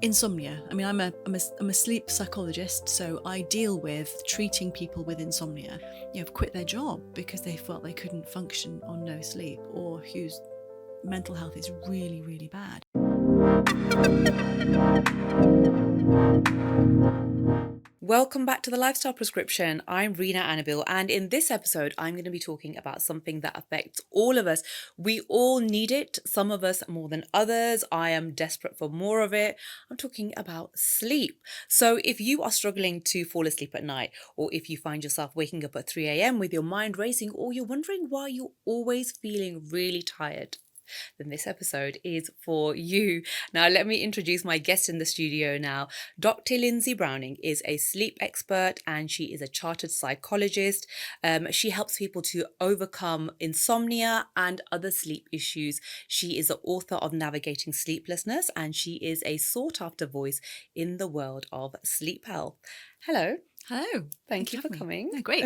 Insomnia. I mean, I'm a sleep psychologist, so I deal with treating people with insomnia. Have quit their job because they felt they couldn't function on no sleep, or whose mental health is really, really bad. Welcome back to the Lifestyle Prescription. I'm Rena Annobil, and in this episode, I'm going to be talking about something that affects all of us. We all need it, some of us more than others. I am desperate for more of it. I'm talking about sleep. So, if you are struggling to fall asleep at night, or if you find yourself waking up at 3 a.m. with your mind racing, or you're wondering why you're always feeling really tired, then this episode is for you. Now, let me introduce my guest in the studio now. Dr. Lindsay Browning is a sleep expert and she is a chartered psychologist. She helps people to overcome insomnia and other sleep issues. She is the author of Navigating Sleeplessness and she is a sought-after voice in the world of sleep health. Hello. Hello. Thank you for coming. No, great.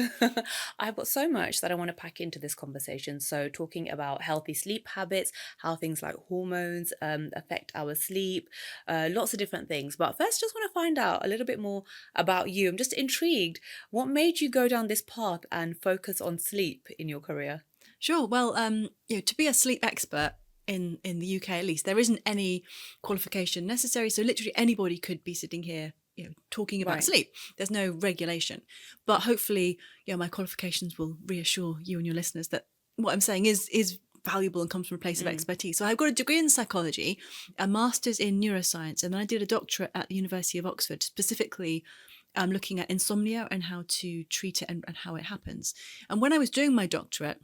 I've got so much that I want to pack into this conversation. So talking about healthy sleep habits, how things like hormones affect our sleep, lots of different things. But first, just want to find out a little bit more about you. I'm just intrigued. What made you go down this path and focus on sleep in your career? Sure. Well, to be a sleep expert in the UK at least, there isn't any qualification necessary. So literally anybody could be sitting here, talking about Right. sleep. There's no regulation, but hopefully, my qualifications will reassure you and your listeners that what I'm saying is valuable and comes from a place of expertise. So I've got a degree in psychology, a master's in neuroscience, and then I did a doctorate at the University of Oxford, specifically looking at insomnia and how to treat it and how it happens. And when I was doing my doctorate,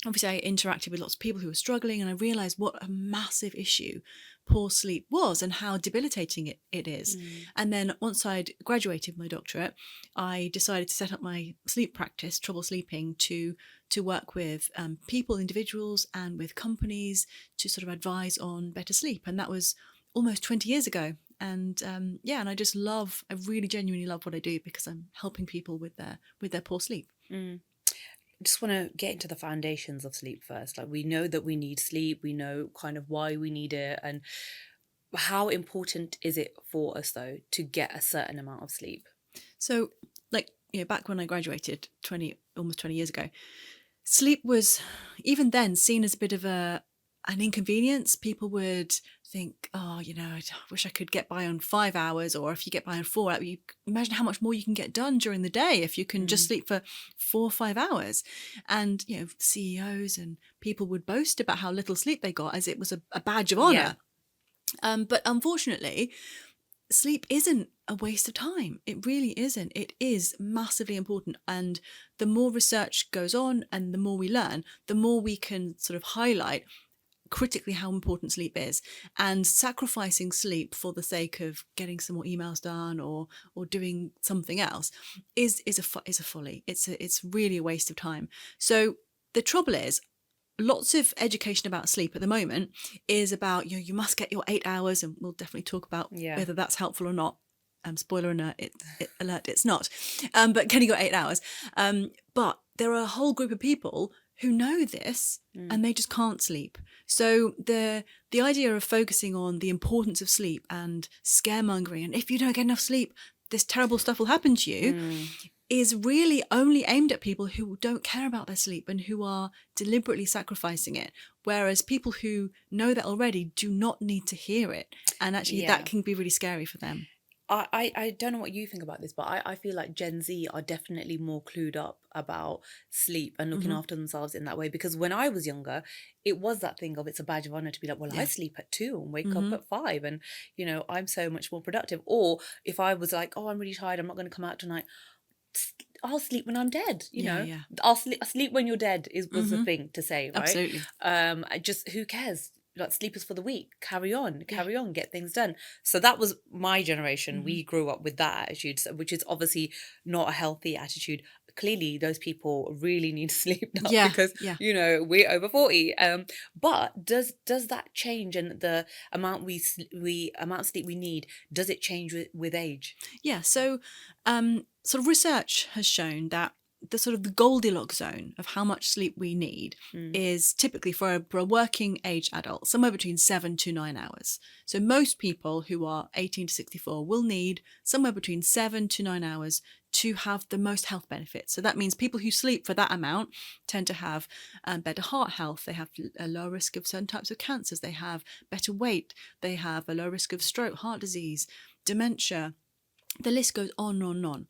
obviously I interacted with lots of people who were struggling, and I realised what a massive issue poor sleep was and how debilitating it is. And then once I'd graduated my doctorate, I decided to set up my sleep practice, Trouble Sleeping, to work with people, individuals, and with companies to sort of advise on better sleep. And that was almost 20 years ago. And and I really genuinely love what I do because I'm helping people with their poor sleep. Just want to get into the foundations of sleep first. Like, we know that we need sleep, we know kind of why we need it, and how important is it for us though to get a certain amount of sleep? So, back when I graduated almost 20 years ago, sleep was even then seen as a bit of an inconvenience. People would think, I wish I could get by on 5 hours, or if you get by on 4 hours, you imagine how much more you can get done during the day if you can just sleep for 4 or 5 hours. And CEOs and people would boast about how little sleep they got as it was a badge of honor. But unfortunately, sleep isn't a waste of time. It really isn't. It is massively important. And the more research goes on and the more we learn, the more we can sort of highlight critically how important sleep is. And sacrificing sleep for the sake of getting some more emails done or doing something else is a folly. It's really a waste of time. So the trouble is, lots of education about sleep at the moment is about, you must get your 8 hours, and we'll definitely talk about whether that's helpful or not. Spoiler alert, it's not. But can you go 8 hours? But there are a whole group of people who know this and they just can't sleep. So the idea of focusing on the importance of sleep and scaremongering, and if you don't get enough sleep, this terrible stuff will happen to you, is really only aimed at people who don't care about their sleep and who are deliberately sacrificing it. Whereas people who know that already do not need to hear it. And actually that can be really scary for them. I don't know what you think about this, but I feel like Gen Z are definitely more clued up about sleep and looking after themselves in that way. Because when I was younger, it was that thing of it's a badge of honor to be like, well, I sleep at 2 and wake up at 5 and, I'm so much more productive. Or if I was like, oh, I'm really tired, I'm not going to come out tonight, I'll sleep when I'm dead. I'll sleep when you're dead was the thing to say, right? Absolutely. Just who cares? Like, sleep is for the weak. Carry on, get things done. So that was my generation. We grew up with that attitude, which is obviously not a healthy attitude. Clearly, those people really need to sleep now because we're over 40. But does that change, and the amount amount of sleep we need, does it change with age? Yeah. So, sort of research has shown that the sort of the Goldilocks zone of how much sleep we need is typically for a working age adult, somewhere between 7 to 9 hours. So most people who are 18 to 64 will need somewhere between 7 to 9 hours to have the most health benefits. So that means people who sleep for that amount tend to have better heart health. They have a lower risk of certain types of cancers. They have better weight. They have a low risk of stroke, heart disease, dementia. The list goes on and on and on.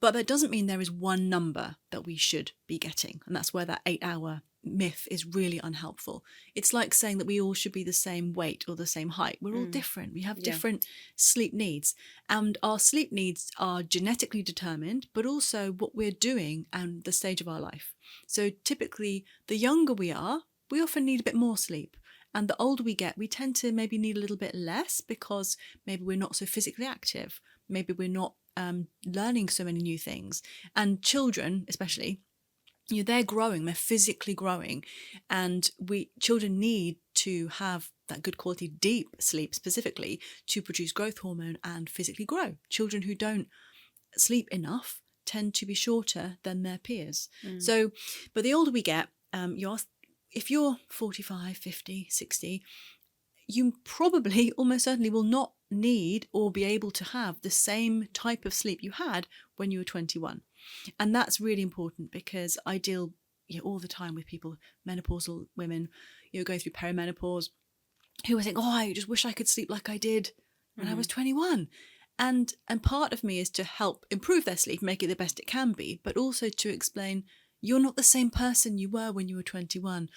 But that doesn't mean there is one number that we should be getting. And that's where that 8-hour myth is really unhelpful. It's like saying that we all should be the same weight or the same height. We're all different. We have different sleep needs. And our sleep needs are genetically determined, but also what we're doing and the stage of our life. So typically, the younger we are, we often need a bit more sleep. And the older we get, we tend to maybe need a little bit less because maybe we're not so physically active. Maybe we're not learning so many new things. And children, especially, they're growing, they're physically growing. And children need to have that good quality deep sleep specifically to produce growth hormone and physically grow. Children who don't sleep enough tend to be shorter than their peers. So, but the older we get, if you're 45, 50, 60, you probably almost certainly will not need or be able to have the same type of sleep you had when you were 21. And that's really important because I deal all the time with people, menopausal women, going through perimenopause, who are saying, oh, I just wish I could sleep like I did when I was 21. And part of me is to help improve their sleep, make it the best it can be, but also to explain you're not the same person you were when you were 21.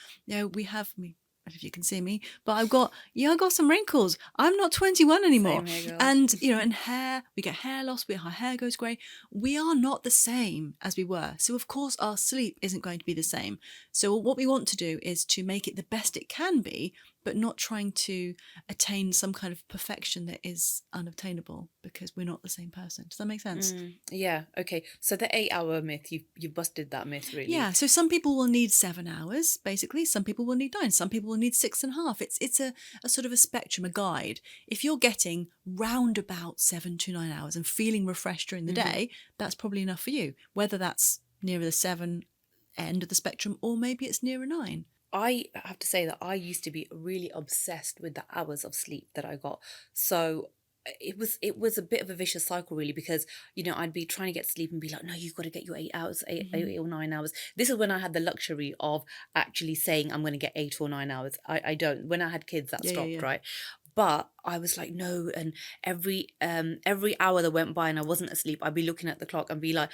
We have me. I don't know if you can see me, but I got some wrinkles. I'm not 21 anymore. Same here, girl. And, and hair, we get hair loss, our hair goes grey. We are not the same as we were. So of course our sleep isn't going to be the same. So what we want to do is to make it the best it can be, but not trying to attain some kind of perfection that is unobtainable because we're not the same person. Does that make sense? Yeah. Okay. So the 8-hour myth, you busted that myth, really. Yeah. So some people will need 7 hours, basically. Some people will need 9. Some people will need 6.5. It's a sort of a spectrum, a guide. If you're getting round about 7 to 9 hours and feeling refreshed during the day, that's probably enough for you. Whether that's nearer the 7 end of the spectrum or maybe it's nearer 9. I have to say that I used to be really obsessed with the hours of sleep that I got. So it was a bit of a vicious cycle, really, because I'd be trying to get sleep and be like, no, you've got to get your 8 hours, 8 or 9 hours. This is when I had the luxury of actually saying I'm going to get 8 or 9 hours. I don't. When I had kids, that stopped, right? But I was like, no, and every hour that went by and I wasn't asleep, I'd be looking at the clock and be like,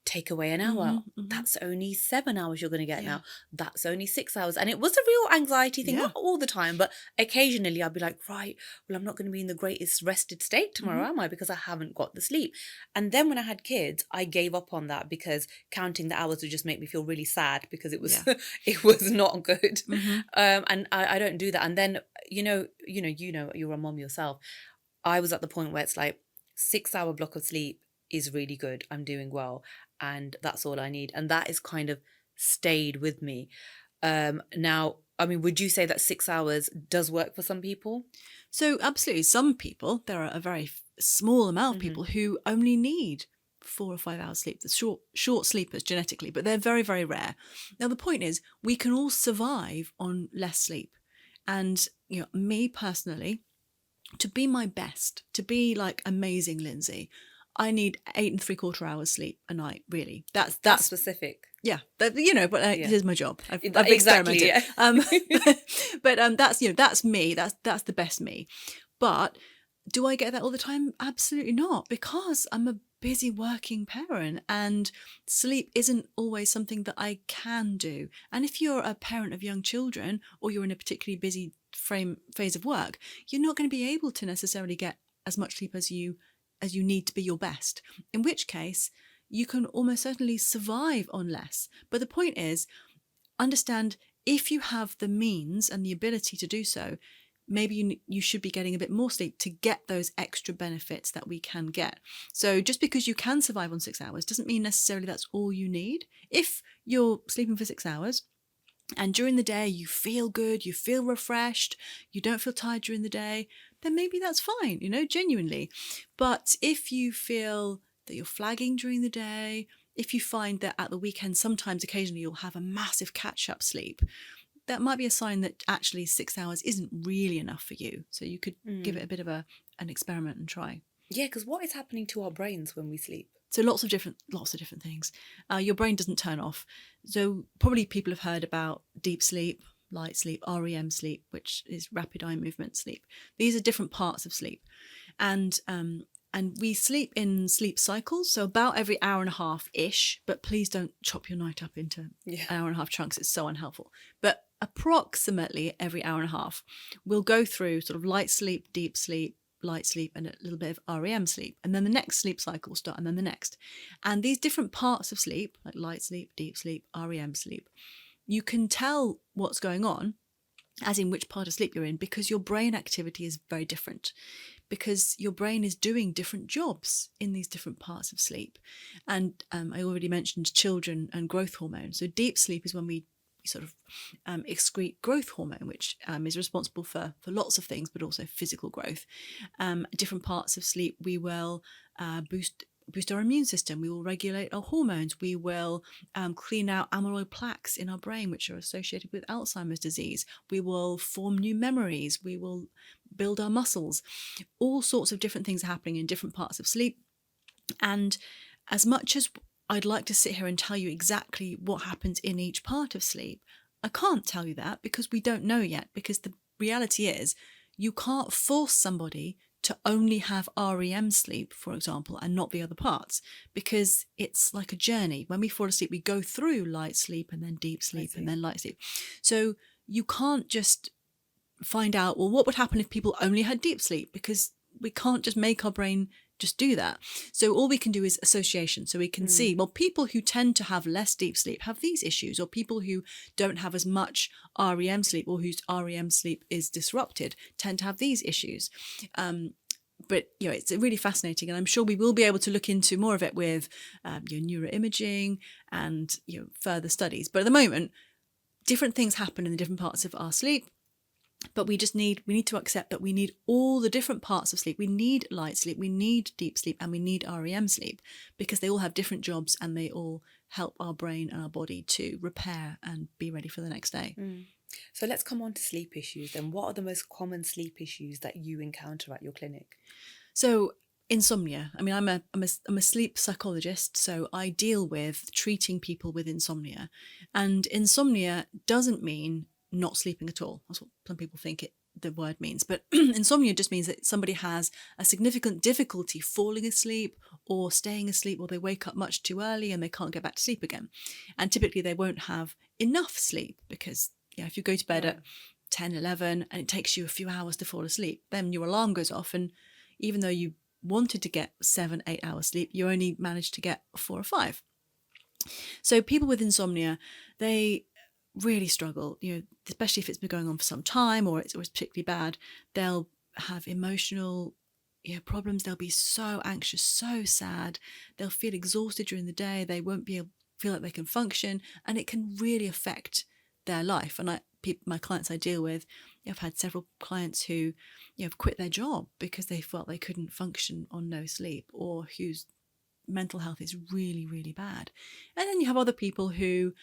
take away an hour. That's only 7 hours you're going to get now. That's only 6 hours. And it was a real anxiety thing, not all the time, but occasionally I'd be like, right, well, I'm not going to be in the greatest rested state tomorrow, am I? Because I haven't got the sleep. And then when I had kids, I gave up on that because counting the hours would just make me feel really sad because it was it was not good. And I don't do that. And then, you're a mom yourself. I was at the point where it's like 6-hour block of sleep is really good. I'm doing well. And that's all I need. And that is kind of stayed with me. Now, I mean, would you say that 6 hours does work for some people? So absolutely. Some people, there are a very small amount of people who only need 4 or 5 hours sleep. The short sleepers genetically, but they're very, very rare. Now, the point is we can all survive on less sleep. And, me personally, to be my best, to be like amazing Lindsay, I need 8 3/4 hours sleep a night, really. That's specific. Yeah, but it is my job. I've Exactly, experimented. But that's me. That's the best me. But do I get that all the time? Absolutely not, because I'm a busy working parent and sleep isn't always something that I can do. And if you're a parent of young children or you're in a particularly busy phase of work, you're not going to be able to necessarily get as much sleep as you need to be your best, in which case you can almost certainly survive on less. But the point is, understand if you have the means and the ability to do so, maybe you should be getting a bit more sleep to get those extra benefits that we can get. So just because you can survive on 6 hours doesn't mean necessarily that's all you need. If you're sleeping for 6 hours and during the day you feel good, you feel refreshed, you don't feel tired during the day, then maybe that's fine, genuinely. But if you feel that you're flagging during the day, if you find that at the weekend, sometimes occasionally you'll have a massive catch-up sleep, that might be a sign that actually 6 hours isn't really enough for you. So you could give it a bit of an experiment and try. Yeah, because what is happening to our brains when we sleep? So lots of different things. Your brain doesn't turn off. So probably people have heard about deep sleep, light sleep, REM sleep, which is rapid eye movement sleep. These are different parts of sleep, and we sleep in sleep cycles, so about every hour and a half ish. But please don't chop your night up into hour and a half chunks. It's so unhelpful. But approximately every hour and a half, we'll go through sort of light sleep, deep sleep, light sleep, and a little bit of REM sleep, and then the next sleep cycle will start, and then the next. And these different parts of sleep, like light sleep, deep sleep, REM sleep, you can tell what's going on, as in which part of sleep you're in, because your brain activity is very different, because your brain is doing different jobs in these different parts of sleep. And I already mentioned children and growth hormone. So deep sleep is when we sort of excrete growth hormone, which is responsible for lots of things, but also physical growth. Different parts of sleep, we will boost our immune system. We will regulate our hormones. We will clean out amyloid plaques in our brain, which are associated with Alzheimer's disease. We will form new memories. We will build our muscles. All sorts of different things are happening in different parts of sleep. And as much as I'd like to sit here and tell you exactly what happens in each part of sleep, I can't tell you that because we don't know yet, because the reality is you can't force somebody to only have REM sleep, for example, and not the other parts, because it's like a journey. When we fall asleep, we go through light sleep and then deep sleep and then light sleep. So you can't just find out, well, what would happen if people only had deep sleep? Because we can't just make our brain just do that. So all we can do is association. So we can see, well, people who tend to have less deep sleep have these issues, or people who don't have as much REM sleep or whose REM sleep is disrupted tend to have these issues. But it's really fascinating, and I'm sure we will be able to look into more of it with neuroimaging and further studies. But at the moment, different things happen in the different parts of our sleep. But we need to accept that we need all the different parts of sleep. We need light sleep, we need deep sleep, and we need REM sleep, because they all have different jobs and they all help our brain and our body to repair and be ready for the next day. So let's come on to sleep issues. And what are the most common sleep issues that you encounter at your clinic? So insomnia. I mean, I'm a sleep psychologist, so I deal with treating people with insomnia. And insomnia doesn't mean not sleeping at all. That's what some people think the word means. But insomnia just means that somebody has a significant difficulty falling asleep or staying asleep, or they wake up much too early and they can't get back to sleep again. And typically they won't have enough sleep, because if you go to bed at 10, 11 and it takes you a few hours to fall asleep, then your alarm goes off, and even though you wanted to get 7, 8 hours sleep, you only managed to get 4 or 5. So people with insomnia, they really struggle, especially if it's been going on for some time or it's particularly bad. They'll have emotional problems. They'll be so anxious, so sad. They'll feel exhausted during the day. They won't feel like they can function, and it can really affect their life. And my clients I deal with, I've had several clients who have quit their job because they felt they couldn't function on no sleep, or whose mental health is really, really bad. And then you have other people who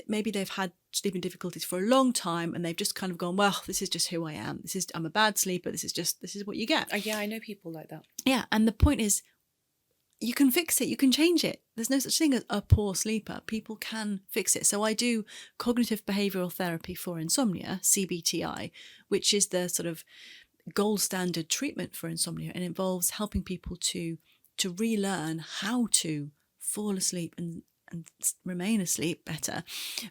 maybe they've had sleeping difficulties for a long time, and they've just kind of gone, well, this is just who I am. I'm a bad sleeper. This is what you get. Yeah, I know people like that. Yeah, and the point is, you can fix it. You can change it. There's no such thing as a poor sleeper. People can fix it. So I do cognitive behavioral therapy for insomnia, CBTI, which is the sort of gold standard treatment for insomnia, and involves helping people to relearn how to fall asleep and remain asleep better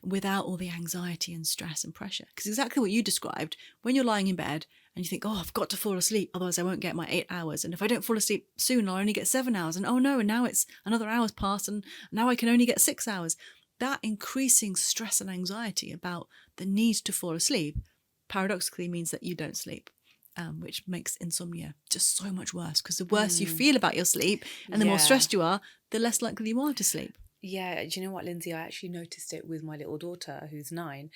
without all the anxiety and stress and pressure. Because exactly what you described, when you're lying in bed and you think, oh, I've got to fall asleep, otherwise I won't get my 8 hours. And if I don't fall asleep soon, I'll only get 7 hours. And oh no, and now it's another hour's passed and now I can only get 6 hours. That increasing stress and anxiety about the need to fall asleep paradoxically means that you don't sleep. Which makes insomnia just so much worse, because the worse you feel about your sleep and the more stressed you are, the less likely you are to sleep. Yeah, do you know what, Lindsay? I actually noticed it with my little daughter, who's 9,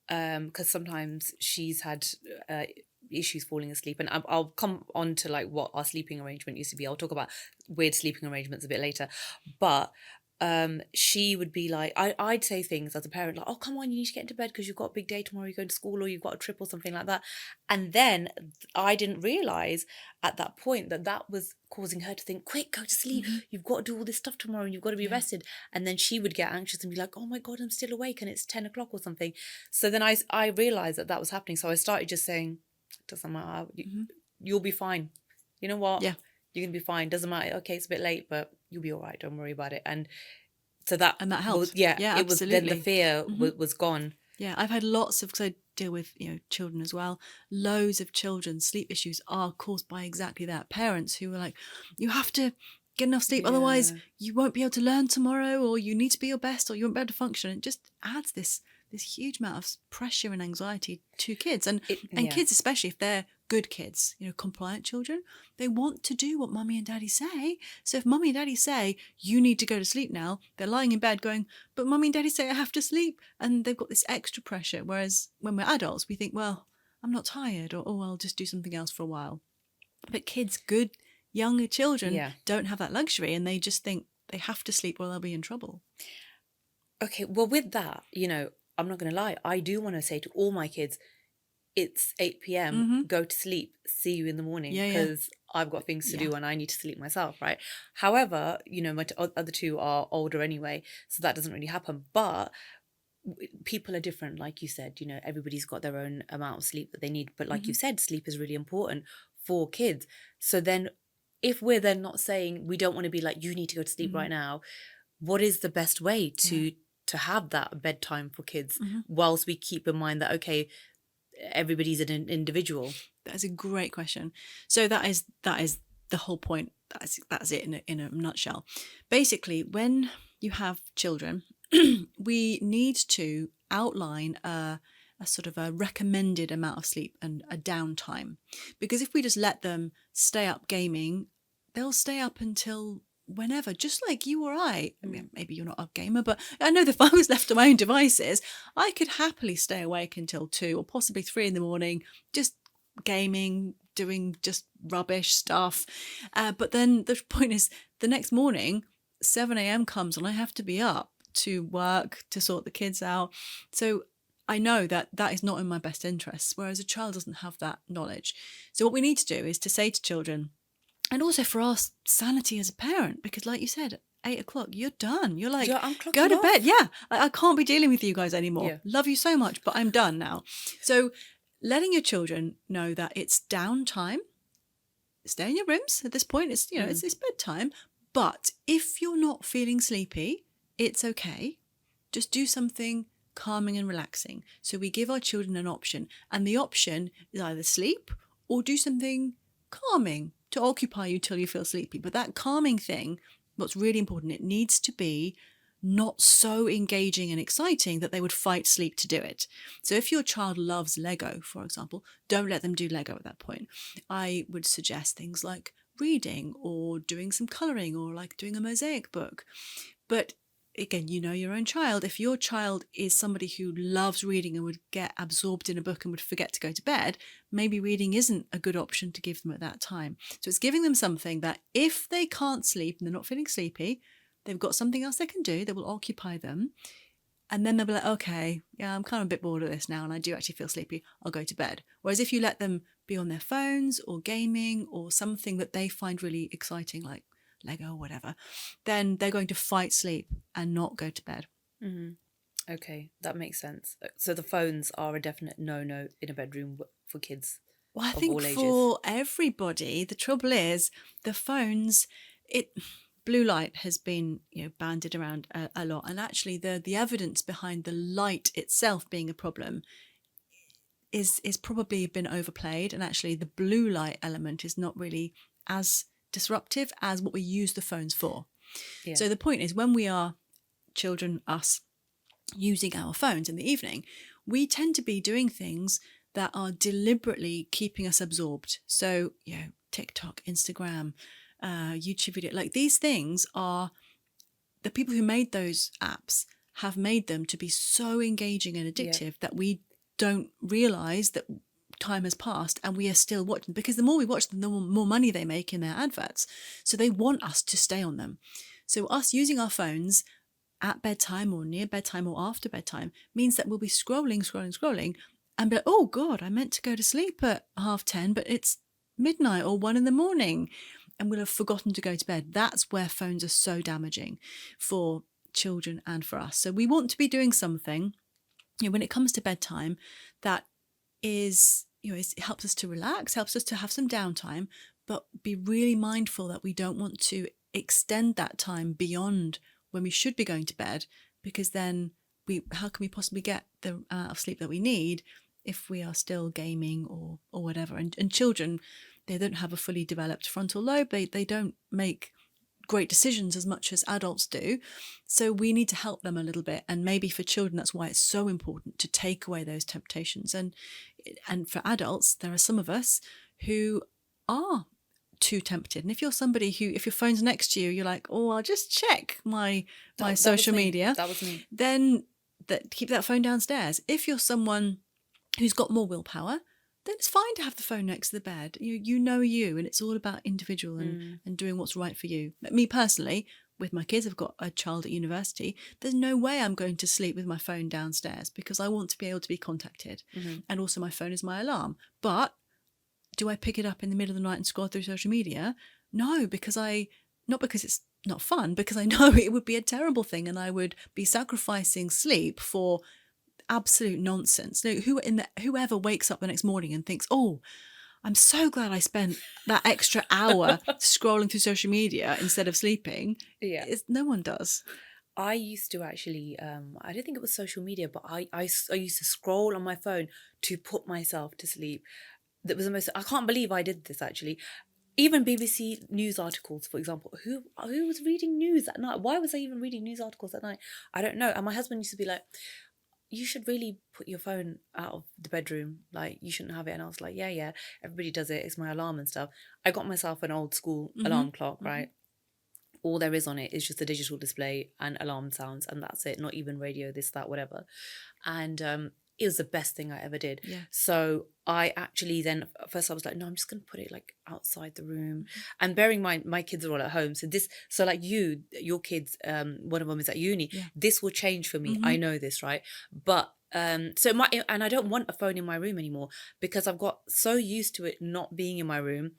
because sometimes she's had issues falling asleep, and I'll come on to like what our sleeping arrangement used to be. I'll talk about weird sleeping arrangements a bit later, but she would be like, I'd say things as a parent like, oh, come on, you need to get into bed because you've got a big day tomorrow, you're going to school, or you've got a trip or something like that. And then I didn't realize at that point that that was causing her to think, quick, go to sleep. You've got to do all this stuff tomorrow and you've got to be rested. And then she would get anxious and be like, oh my God, I'm still awake and it's 10 o'clock or something. So then I realized that that was happening. So I started just saying, doesn't matter, you'll be fine. You know what? Yeah. You're going to be fine. Doesn't matter. Okay, it's a bit late, but you'll be all right. Don't worry about it. And so that helped. Yeah, Yeah, it was then the absolutely. fear was gone. Yeah, I've had lots of, because I deal with, children as well. Loads of children's sleep issues are caused by exactly that. Parents who are like, you have to get enough sleep, otherwise you won't be able to learn tomorrow, or you need to be your best, or you won't be able to function. It just adds this huge amount of pressure and anxiety to kids, and kids, especially if they're good kids, compliant children, they want to do what mummy and daddy say. So if mummy and daddy say you need to go to sleep now, they're lying in bed going, but mummy and daddy say I have to sleep, and they've got this extra pressure. Whereas when we're adults, we think, well, I'm not tired, or oh, I'll just do something else for a while. But kids, good younger children, don't have that luxury, and they just think they have to sleep or they'll be in trouble. Okay, well, with that, I'm not going to lie, I do want to say to all my kids, it's 8 p.m, go to sleep, see you in the morning, because I've got things to do and I need to sleep myself, right? However, my other two are older anyway, so that doesn't really happen. But people are different, like you said, everybody's got their own amount of sleep that they need. But like you said, sleep is really important for kids. So then if we're then not saying, we don't want to be like, you need to go to sleep right now, what is the best way to have that bedtime for kids, whilst we keep in mind that, okay, everybody's an individual? That's a great question. So that is the whole point. That's it in a nutshell. Basically, when you have children, we need to outline a sort of a recommended amount of sleep and a downtime, because if we just let them stay up gaming, they'll stay up until whenever, just like you or I mean, maybe you're not a gamer, but I know that if I was left to my own devices, I could happily stay awake until 2 or possibly 3 in the morning, just gaming, doing just rubbish stuff. But then the point is, the next morning, 7 a.m. comes and I have to be up to work, to sort the kids out. So I know that that is not in my best interests, whereas a child doesn't have that knowledge. So what we need to do is to say to children, and also for our sanity as a parent, because like you said, 8 o'clock, you're done. You're like, go to bed. Yeah, I can't be dealing with you guys anymore. Love you so much, but I'm done now. So letting your children know that it's downtime, stay in your rooms at this point. It's, it's bedtime. But if you're not feeling sleepy, it's okay. Just do something calming and relaxing. So we give our children an option, and the option is either sleep or do something calming to occupy you till you feel sleepy. But that calming thing, what's really important, it needs to be not so engaging and exciting that they would fight sleep to do it. So if your child loves Lego, for example, don't let them do Lego at that point. I would suggest things like reading or doing some colouring or like doing a mosaic book. But again, your own child. If your child is somebody who loves reading and would get absorbed in a book and would forget to go to bed, maybe reading isn't a good option to give them at that time. So it's giving them something that if they can't sleep and they're not feeling sleepy, they've got something else they can do that will occupy them. And then they'll be like, okay, yeah, I'm kind of a bit bored of this now and I do actually feel sleepy, I'll go to bed. Whereas if you let them be on their phones or gaming or something that they find really exciting, like Lego or whatever, then they're going to fight sleep and not go to bed. Okay, that makes sense. So the phones are a definite no-no in a bedroom for kids. Well, I think for everybody, the trouble is the phones, blue light has been bandied around a lot, and actually the evidence behind the light itself being a problem is probably been overplayed, and actually the blue light element is not really as disruptive as what we use the phones for. So the point is, when we are children, us, using our phones in the evening, we tend to be doing things that are deliberately keeping us absorbed. So TikTok, Instagram, YouTube video, like these things are, the people who made those apps have made them to be so engaging and addictive that we don't realize that time has passed and we are still watching, because the more we watch them, the more money they make in their adverts. So they want us to stay on them. So us using our phones at bedtime or near bedtime or after bedtime means that we'll be scrolling and be like, oh God, I meant to go to sleep at 10:30, but it's midnight or 1 a.m, and we'll have forgotten to go to bed. That's where phones are so damaging for children and for us. So we want to be doing something, when it comes to bedtime, that is, it helps us to relax, helps us to have some downtime, but be really mindful that we don't want to extend that time beyond when we should be going to bed, because then how can we possibly get the amount of sleep that we need if we are still gaming or whatever? And children, they don't have a fully developed frontal lobe. They don't make great decisions as much as adults do. So we need to help them a little bit. And maybe for children, that's why it's so important to take away those temptations. And for adults, there are some of us who are too tempted. And if you're somebody who, if your phone's next to you, you're like, oh, I'll just check my social media. That was me. Then keep that phone downstairs. If you're someone who's got more willpower, then it's fine to have the phone next to the bed. You know you, and it's all about individual and doing what's right for you. But me personally, with my kids, I've got a child at university, there's no way I'm going to sleep with my phone downstairs because I want to be able to be contacted. And also my phone is my alarm. But do I pick it up in the middle of the night and scroll through social media? No, not because it's not fun, because I know it would be a terrible thing and I would be sacrificing sleep for absolute nonsense. Whoever wakes up the next morning and thinks, oh, I'm so glad I spent that extra hour scrolling through social media instead of sleeping. Yeah. No one does. I used to actually, I don't think it was social media, but I used to scroll on my phone to put myself to sleep. That was the most, I can't believe I did this actually. Even BBC news articles, for example, who was reading news at night? Why was I even reading news articles at night? I don't know. And my husband used to be like, you should really put your phone out of the bedroom. Like, you shouldn't have it. And I was like, yeah, everybody does it. It's my alarm and stuff. I got myself an old school alarm clock, right? All there is on it is just a digital display and alarm sounds, and that's it. Not even radio, this, that, whatever. And it was the best thing I ever did. Yeah. So I actually then, at first I was like, no, I'm just going to put it like outside the room. And bearing in mind, my kids are all at home. So like your kids, one of them is at uni. Yeah. This will change for me. I know this, right? But and I don't want a phone in my room anymore because I've got so used to it not being in my room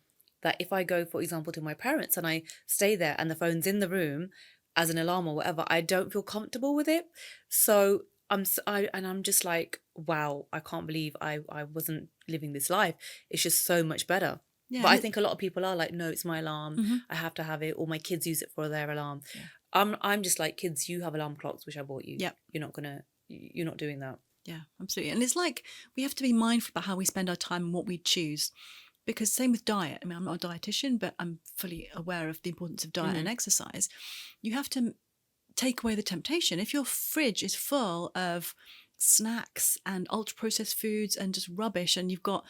that if I go, for example, to my parents and I stay there and the phone's in the room as an alarm or whatever, I don't feel comfortable with it. So I'm just like, wow, I can't believe I wasn't living this life. It's just so much better. Yeah. But I think a lot of people are like, no, it's my alarm. I have to have it, or my kids use it for their alarm. Yeah. I'm just like, kids, you have alarm clocks, which I bought you. Yeah. You're not doing that. Yeah, absolutely. And it's like, we have to be mindful about how we spend our time and what we choose. Because same with diet. I mean, I'm not a dietitian, but I'm fully aware of the importance of diet and exercise. You have to take away the temptation. If your fridge is full of snacks and ultra-processed foods and just rubbish, and you've got,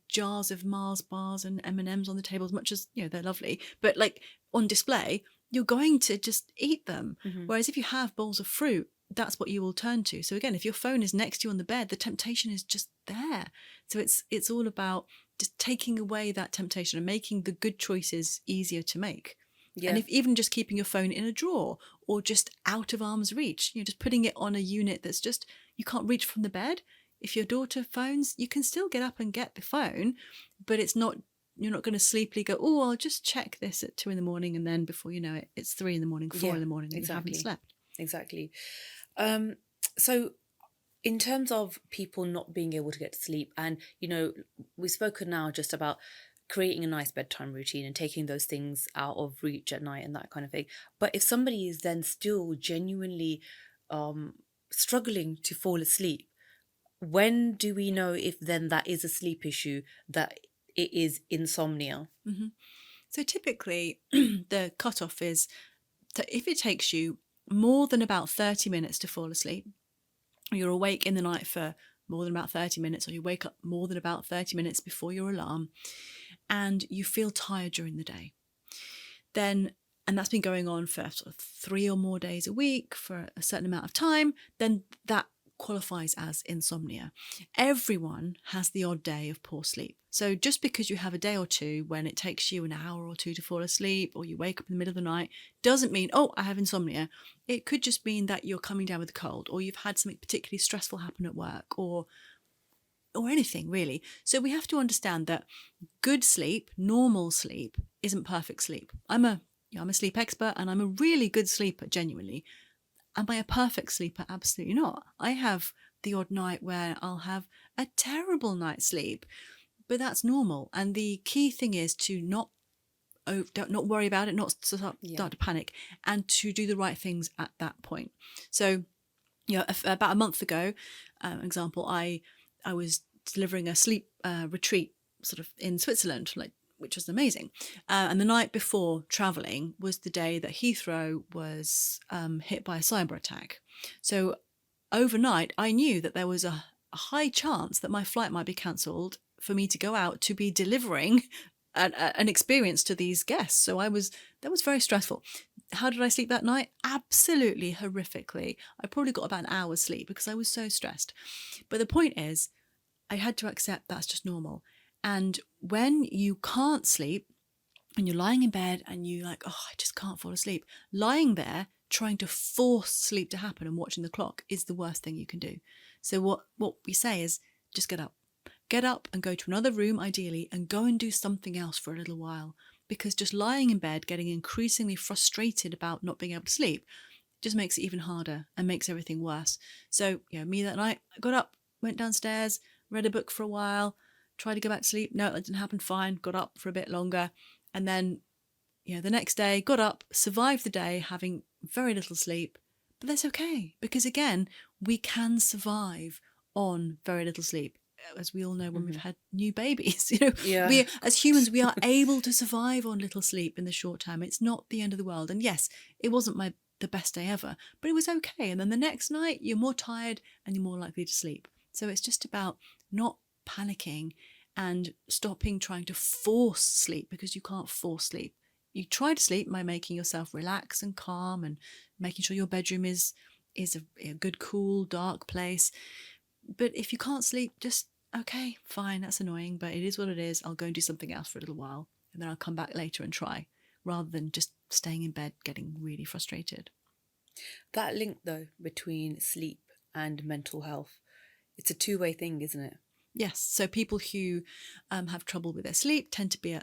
jars of Mars bars and M&Ms on the table, as much as, they're lovely, but like on display, you're going to just eat them. Whereas if you have bowls of fruit, that's what you will turn to. So again, if your phone is next to you on the bed, the temptation is just there. So it's all about just taking away that temptation and making the good choices easier to make. Yeah. And if even just keeping your phone in a drawer or just out of arm's reach, just putting it on a unit that's just, you can't reach from the bed. If your daughter phones, you can still get up and get the phone, but you're not going to sleepily go, oh, I'll just check this at 2 a.m, and then before you know it, it's 3 a.m, 4 a.m, and you haven't slept. Exactly. So in terms of people not being able to get to sleep, and, we've spoken now just about creating a nice bedtime routine and taking those things out of reach at night and that kind of thing. But if somebody is then still genuinely struggling to fall asleep, when do we know if then that is a sleep issue, that it is insomnia? So typically the cutoff is if it takes you more than about 30 minutes to fall asleep, or you're awake in the night for more than about 30 minutes, or you wake up more than about 30 minutes before your alarm, and you feel tired during the day, then, and that's been going on for sort of 3 or more days a week for a certain amount of time, then that qualifies as insomnia. Everyone has the odd day of poor sleep. So just because you have a day or two when it takes you an hour or two to fall asleep, or you wake up in the middle of the night, doesn't mean, oh, I have insomnia. It could just mean that you're coming down with a cold, or you've had something particularly stressful happen at work, or anything really. So we have to understand that good sleep, normal sleep, isn't perfect sleep. I'm a sleep expert, and I'm a really good sleeper, genuinely. Am I a perfect sleeper? Absolutely not. I have the odd night where I'll have a terrible night's sleep, but that's normal. And the key thing is to not worry about it, not start to panic, and to do the right things at that point. So, about a month ago, example, I was delivering a sleep retreat sort of in Switzerland, which was amazing. And the night before traveling was the day that Heathrow was hit by a cyber attack. So overnight, I knew that there was a high chance that my flight might be cancelled for me to go out to be delivering an experience to these guests. So that was very stressful. How did I sleep that night? Absolutely horrifically. I probably got about an hour's sleep because I was so stressed. But the point is, I had to accept that's just normal. And when you can't sleep, and you're lying in bed and you're like, oh, I just can't fall asleep, lying there trying to force sleep to happen and watching the clock is the worst thing you can do. So what we say is just get up. Get up and go to another room, ideally, and go and do something else for a little while. Because just lying in bed, getting increasingly frustrated about not being able to sleep, just makes it even harder and makes everything worse. So, me that night, I got up, went downstairs, read a book for a while, tried to go back to sleep. No, that didn't happen. Fine. Got up for a bit longer. And then, the next day, got up, survived the day, having very little sleep. But that's okay. Because again, we can survive on very little sleep. As we all know, when we've had new babies, we as humans, we are able to survive on little sleep in the short term. It's not the end of the world. And yes, it wasn't the best day ever, but it was okay. And then the next night, you're more tired and you're more likely to sleep. So it's just about not panicking and stopping trying to force sleep, because you can't force sleep. You try to sleep by making yourself relax and calm and making sure your bedroom is a good, cool, dark place. But if you can't sleep, just, okay, fine, that's annoying, but it is what it is. I'll go and do something else for a little while, and then I'll come back later and try, rather than just staying in bed getting really frustrated. That link, though, between sleep and mental health, it's a two-way thing, isn't it? Yes. So people who have trouble with their sleep tend to be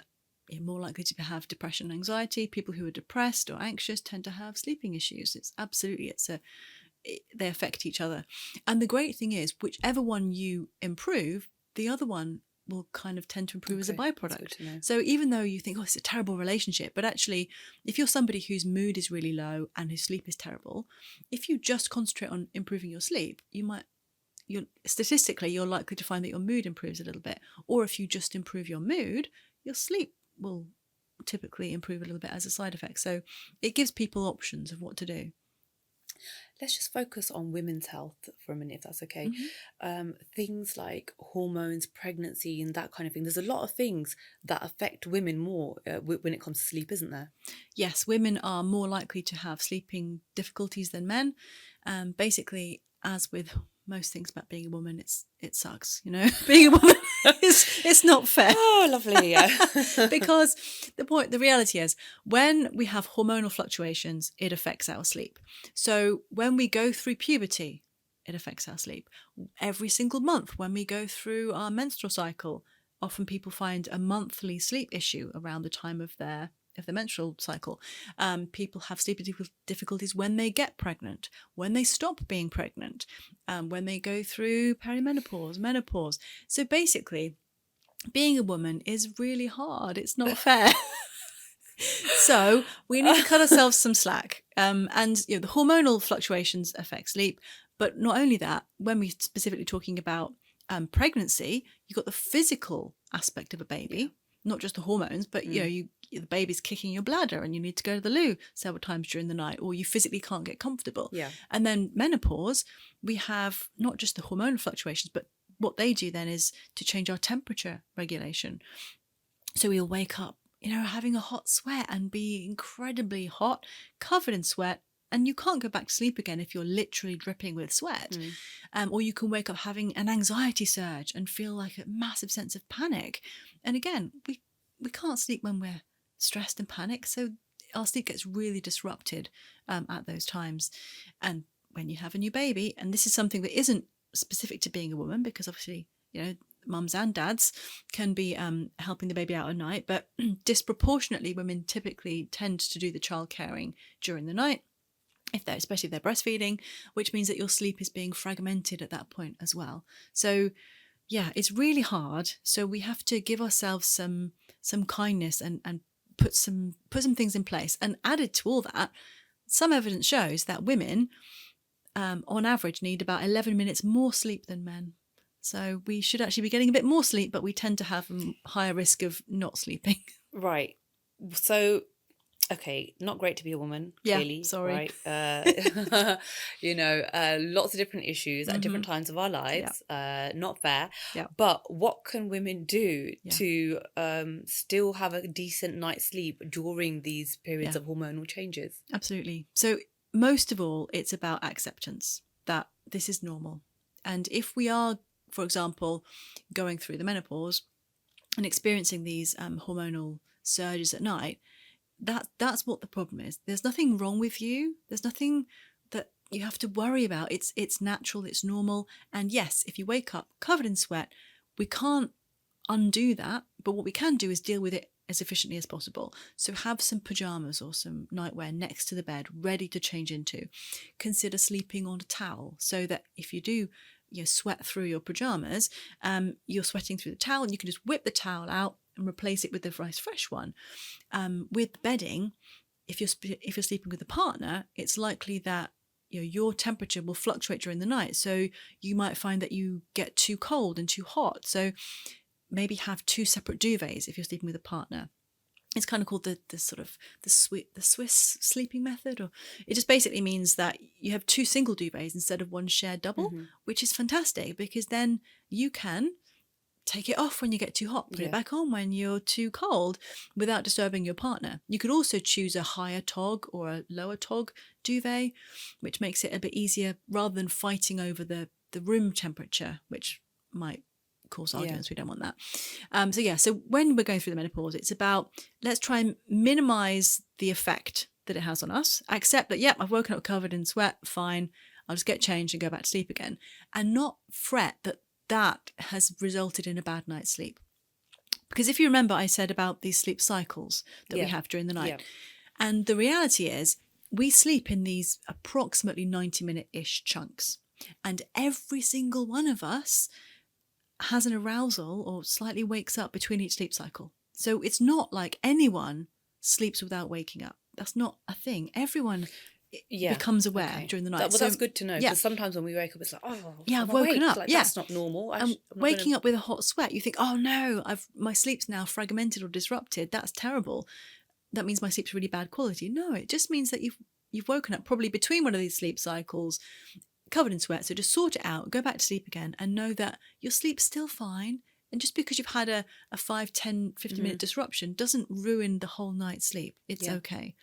more likely to have depression and anxiety. People who are depressed or anxious tend to have sleeping issues. They affect each other. And the great thing is, whichever one you improve, the other one will kind of tend to improve as a byproduct. So even though you think, oh, it's a terrible relationship, but actually, if you're somebody whose mood is really low and whose sleep is terrible, if you just concentrate on improving your sleep, statistically, you're likely to find that your mood improves a little bit. Or if you just improve your mood, your sleep will typically improve a little bit as a side effect. So it gives people options of what to do. Let's just focus on women's health for a minute, if that's okay. Things like hormones, pregnancy, and that kind of thing. There's a lot of things that affect women more when it comes to sleep, isn't there? Yes, women are more likely to have sleeping difficulties than men. Basically, as with most things about being a woman, it sucks. Being a woman it's not fair. Oh, lovely. Yeah. Because the reality is, when we have hormonal fluctuations, it affects our sleep. So when we go through puberty, it affects our sleep. Every single month, when we go through our menstrual cycle, often people find a monthly sleep issue around the time of the menstrual cycle. People have sleep difficulties when they get pregnant, when they stop being pregnant, when they go through perimenopause, menopause. So basically, being a woman is really hard. It's not fair. So we need to cut ourselves some slack. And the hormonal fluctuations affect sleep. But not only that, when we're specifically talking about pregnancy, you've got the physical aspect of a baby, not just the hormones, but the baby's kicking your bladder and you need to go to the loo several times during the night, or you physically can't get comfortable. Yeah. And then menopause, we have not just the hormonal fluctuations, but what they do then is to change our temperature regulation. So we'll wake up, having a hot sweat and be incredibly hot, covered in sweat, And you can't go back to sleep again if you're literally dripping with sweat. Or you can wake up having an anxiety surge and feel like a massive sense of panic. And again, we can't sleep when we're stressed and panicked. So our sleep gets really disrupted at those times. And when you have a new baby, and this is something that isn't specific to being a woman, because obviously, mums and dads can be helping the baby out at night, but disproportionately women typically tend to do the child caring during the night, especially if they're breastfeeding, which means that your sleep is being fragmented at that point as well. So yeah, it's really hard. So we have to give ourselves some kindness and put some things in place. And added to all that, some evidence shows that women on average need about 11 minutes more sleep than men. So we should actually be getting a bit more sleep, but we tend to have a higher risk of not sleeping. Right. So, okay, not great to be a woman, clearly. Yeah, sorry. Right. Lots of different issues at different times of our lives. Not fair. Yeah. But what can women do Yeah. to still have a decent night's sleep during these periods of hormonal changes? Absolutely. So most of all, it's about acceptance that this is normal. And if we are, for example, going through the menopause and experiencing these hormonal surges at night, that's what the problem is. There's nothing wrong with you. There's nothing that you have to worry about. It's natural, it's normal. And yes, if you wake up covered in sweat, we can't undo that. But what we can do is deal with it as efficiently as possible. So have some pajamas or some nightwear next to the bed, ready to change into. Consider sleeping on a towel so that if you do sweat through your pajamas, you're sweating through the towel, and you can just whip the towel out and replace it with a nice fresh one. With bedding, if you're sleeping with a partner, it's likely that your temperature will fluctuate during the night. So you might find that you get too cold and too hot. So maybe have two separate duvets if you're sleeping with a partner. It's kind of called the Swiss sleeping method, or it just basically means that you have two single duvets instead of one shared double, which is fantastic because then you can take it off when you get too hot, put it back on when you're too cold without disturbing your partner. You could also choose a higher tog or a lower tog duvet, which makes it a bit easier rather than fighting over the room temperature, which might cause arguments. We don't want that. So when we're going through the menopause, it's about, let's try and minimize the effect that it has on us. Accept that, I've woken up covered in sweat, fine, I'll just get changed and go back to sleep again, and not fret that has resulted in a bad night's sleep. Because if you remember, I said about these sleep cycles that we have during the night. And the reality is we sleep in these approximately 90-minute-ish chunks. And every single one of us has an arousal or slightly wakes up between each sleep cycle. So it's not like anyone sleeps without waking up. That's not a thing. Everyone becomes aware during the night. That's good to know, because sometimes when we wake up, it's like, I've woken up. Like, that's not normal. Waking up with a hot sweat, you think, oh no, my sleep's now fragmented or disrupted. That's terrible. That means my sleep's really bad quality. No, it just means that you've woken up probably between one of these sleep cycles, covered in sweat. So just sort it out, go back to sleep again, and know that your sleep's still fine. And just because you've had a 5, 10, 15-minute disruption doesn't ruin the whole night's sleep. It's okay.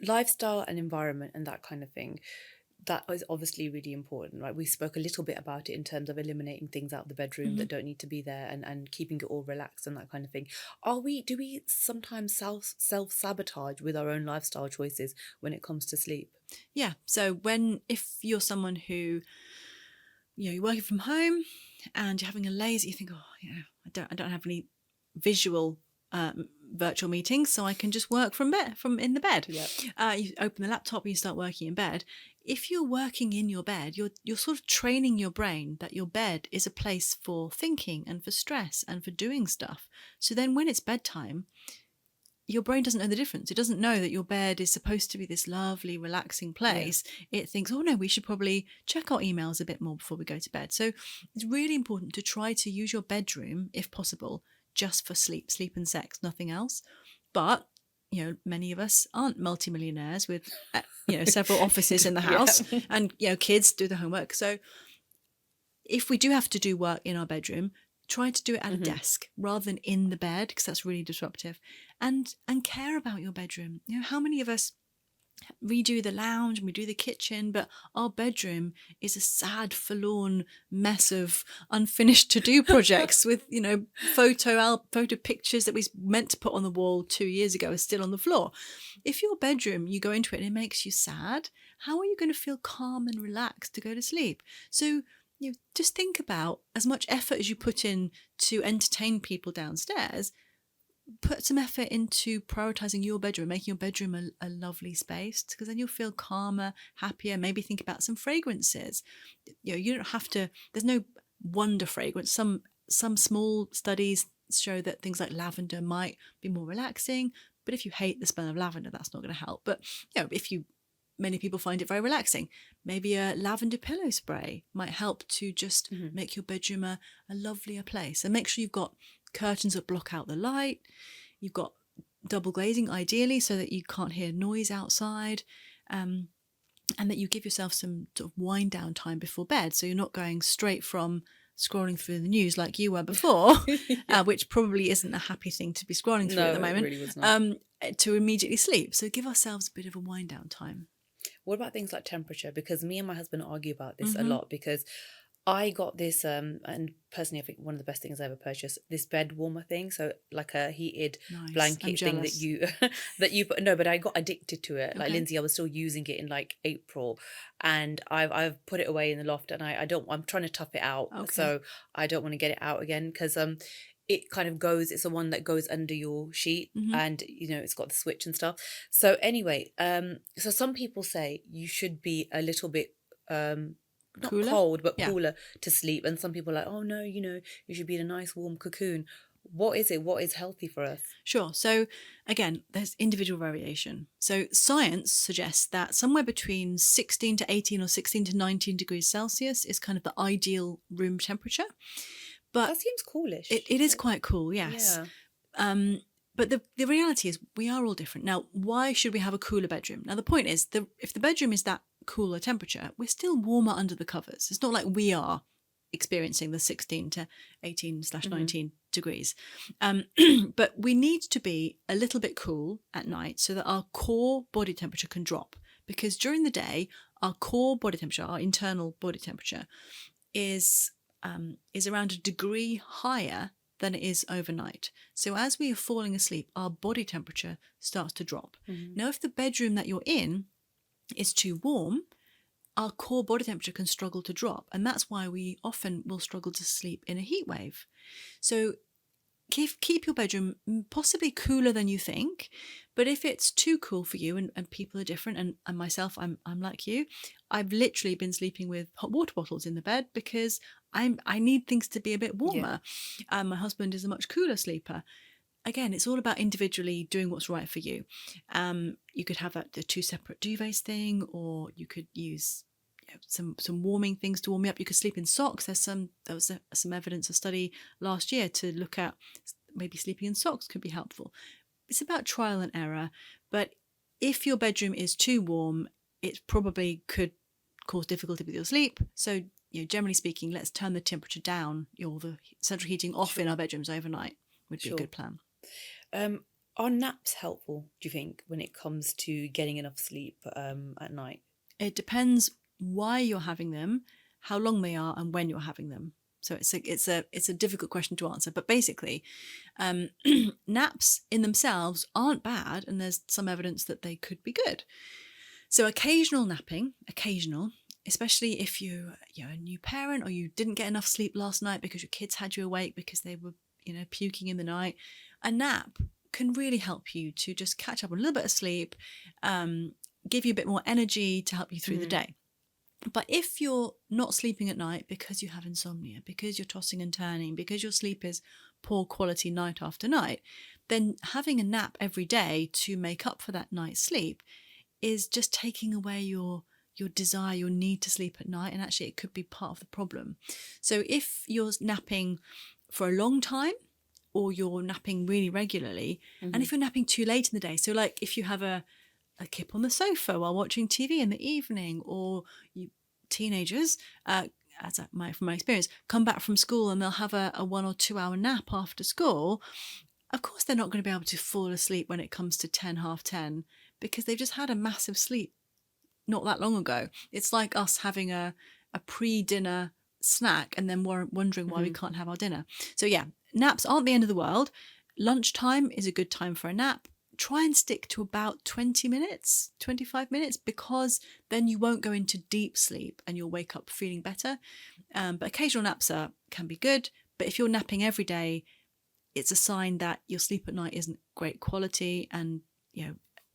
Lifestyle and environment and that kind of thing, that is obviously really important, right? We spoke a little bit about it in terms of eliminating things out of the bedroom that don't need to be there, and keeping it all relaxed and that kind of thing. Do we sometimes self-sabotage with our own lifestyle choices when it comes to sleep? Yeah. So if you're someone who, you're working from home and you're having a lazy, you think, I don't have any visual virtual meetings, so I can just work from in the bed. You open the laptop and you start working in bed. If you're working in your bed, you're sort of training your brain that your bed is a place for thinking and for stress and for doing stuff. So then when it's bedtime, your brain doesn't know the difference. It doesn't know that your bed is supposed to be this lovely, relaxing place. It thinks, oh no, we should probably check our emails a bit more before we go to bed. So it's really important to try to use your bedroom, if possible, just for sleep and sex, nothing else. But many of us aren't multimillionaires with several offices in the house and kids do the homework. So if we do have to do work in our bedroom, try to do it at a desk rather than in the bed, because that's really disruptive. And care about your bedroom. How many of us redo the lounge and we do the kitchen, but our bedroom is a sad, forlorn mess of unfinished to-do projects with, photo pictures that we meant to put on the wall 2 years ago are still on the floor. If your bedroom, you go into it and it makes you sad, how are you going to feel calm and relaxed to go to sleep? So just think about as much effort as you put in to entertain people downstairs. Put some effort into prioritizing your bedroom, making your bedroom a lovely space, because then you'll feel calmer, happier. Maybe think about some fragrances. You don't have to, there's no wonder fragrance. Some small studies show that things like lavender might be more relaxing, but if you hate the smell of lavender, that's not going to help. But many people find it very relaxing. Maybe a lavender pillow spray might help to just make your bedroom a lovelier place. And make sure you've got curtains that block out the light. You've got double glazing, ideally, so that you can't hear noise outside. And that you give yourself some sort of wind down time before bed. So you're not going straight from scrolling through the news like you were before, which probably isn't a happy thing to be scrolling through at the moment, it really was not. To immediately sleep. So give ourselves a bit of a wind down time. What about things like temperature? Because me and my husband argue about this a lot, because I got this, and personally I think one of the best things I ever purchased, this bed warmer thing. So like a heated blanket thing that you put. No, but I got addicted to it. Like Lindsay, I was still using it in like April, and I've put it away in the loft, and I'm trying to tough it out. So I don't want to get it out again, because it kind of goes, it's the one that goes under your sheet, and it's got the switch and stuff. So anyway, so some people say you should be a little bit not cooler? Cold, but cooler to sleep. And some people are like, oh no, you should be in a nice warm cocoon. What is it? What is healthy for us? Sure. So again, there's individual variation. So science suggests that somewhere between 16 to 18 or 16 to 19 degrees Celsius is kind of the ideal room temperature. But that seems coolish. It is quite cool, yes. Yeah. But the reality is we are all different. Now, why should we have a cooler bedroom? Now, the point is, if the bedroom is that cooler temperature, we're still warmer under the covers. It's not like we are experiencing the 16 to 18/19 degrees. But we need to be a little bit cool at night so that our core body temperature can drop. Because during the day, our core body temperature, our internal body temperature, is around a degree higher than it is overnight. So as we are falling asleep, our body temperature starts to drop. Now, if the bedroom that you're in is too warm, our core body temperature can struggle to drop. And that's why we often will struggle to sleep in a heat wave. So keep your bedroom possibly cooler than you think. But if it's too cool for you, and people are different, and myself, I'm like you, I've literally been sleeping with hot water bottles in the bed because I need things to be a bit warmer. My husband is a much cooler sleeper. Again, it's all about individually doing what's right for you. You could have the two separate duvets thing, or you could use some warming things to warm you up. You could sleep in socks. There was some evidence, a study last year to look at maybe sleeping in socks could be helpful. It's about trial and error. But if your bedroom is too warm, it probably could cause difficulty with your sleep. So, generally speaking, let's turn the temperature down, the central heating off in our bedrooms overnight would be a good plan. Are naps helpful, do you think, when it comes to getting enough sleep at night? It depends why you're having them, how long they are, and when you're having them. So it's a difficult question to answer. But basically, naps in themselves aren't bad, and there's some evidence that they could be good. So occasional napping, especially if you're a new parent or you didn't get enough sleep last night because your kids had you awake because they were puking in the night, a nap can really help you to just catch up on a little bit of sleep, give you a bit more energy to help you through the day. But if you're not sleeping at night because you have insomnia, because you're tossing and turning, because your sleep is poor quality night after night, then having a nap every day to make up for that night's sleep is just taking away your desire, your need to sleep at night. And actually it could be part of the problem. So if you're napping for a long time, or you're napping really regularly, and if you're napping too late in the day, so like if you have a kip on the sofa while watching TV in the evening, or you teenagers, from my experience, come back from school and they'll have a 1 or 2 hour nap after school, Of course, they're not going to be able to fall asleep when it comes to 10, half 10, because they've just had a massive sleep not that long ago. It's like us having a pre-dinner snack and then wondering why we can't have our dinner. So yeah, naps aren't the end of the world. Lunchtime is a good time for a nap. Try and stick to about 20 minutes, 25 minutes, because then you won't go into deep sleep and you'll wake up feeling better. But occasional naps can be good. But if you're napping every day, it's a sign that your sleep at night isn't great quality, and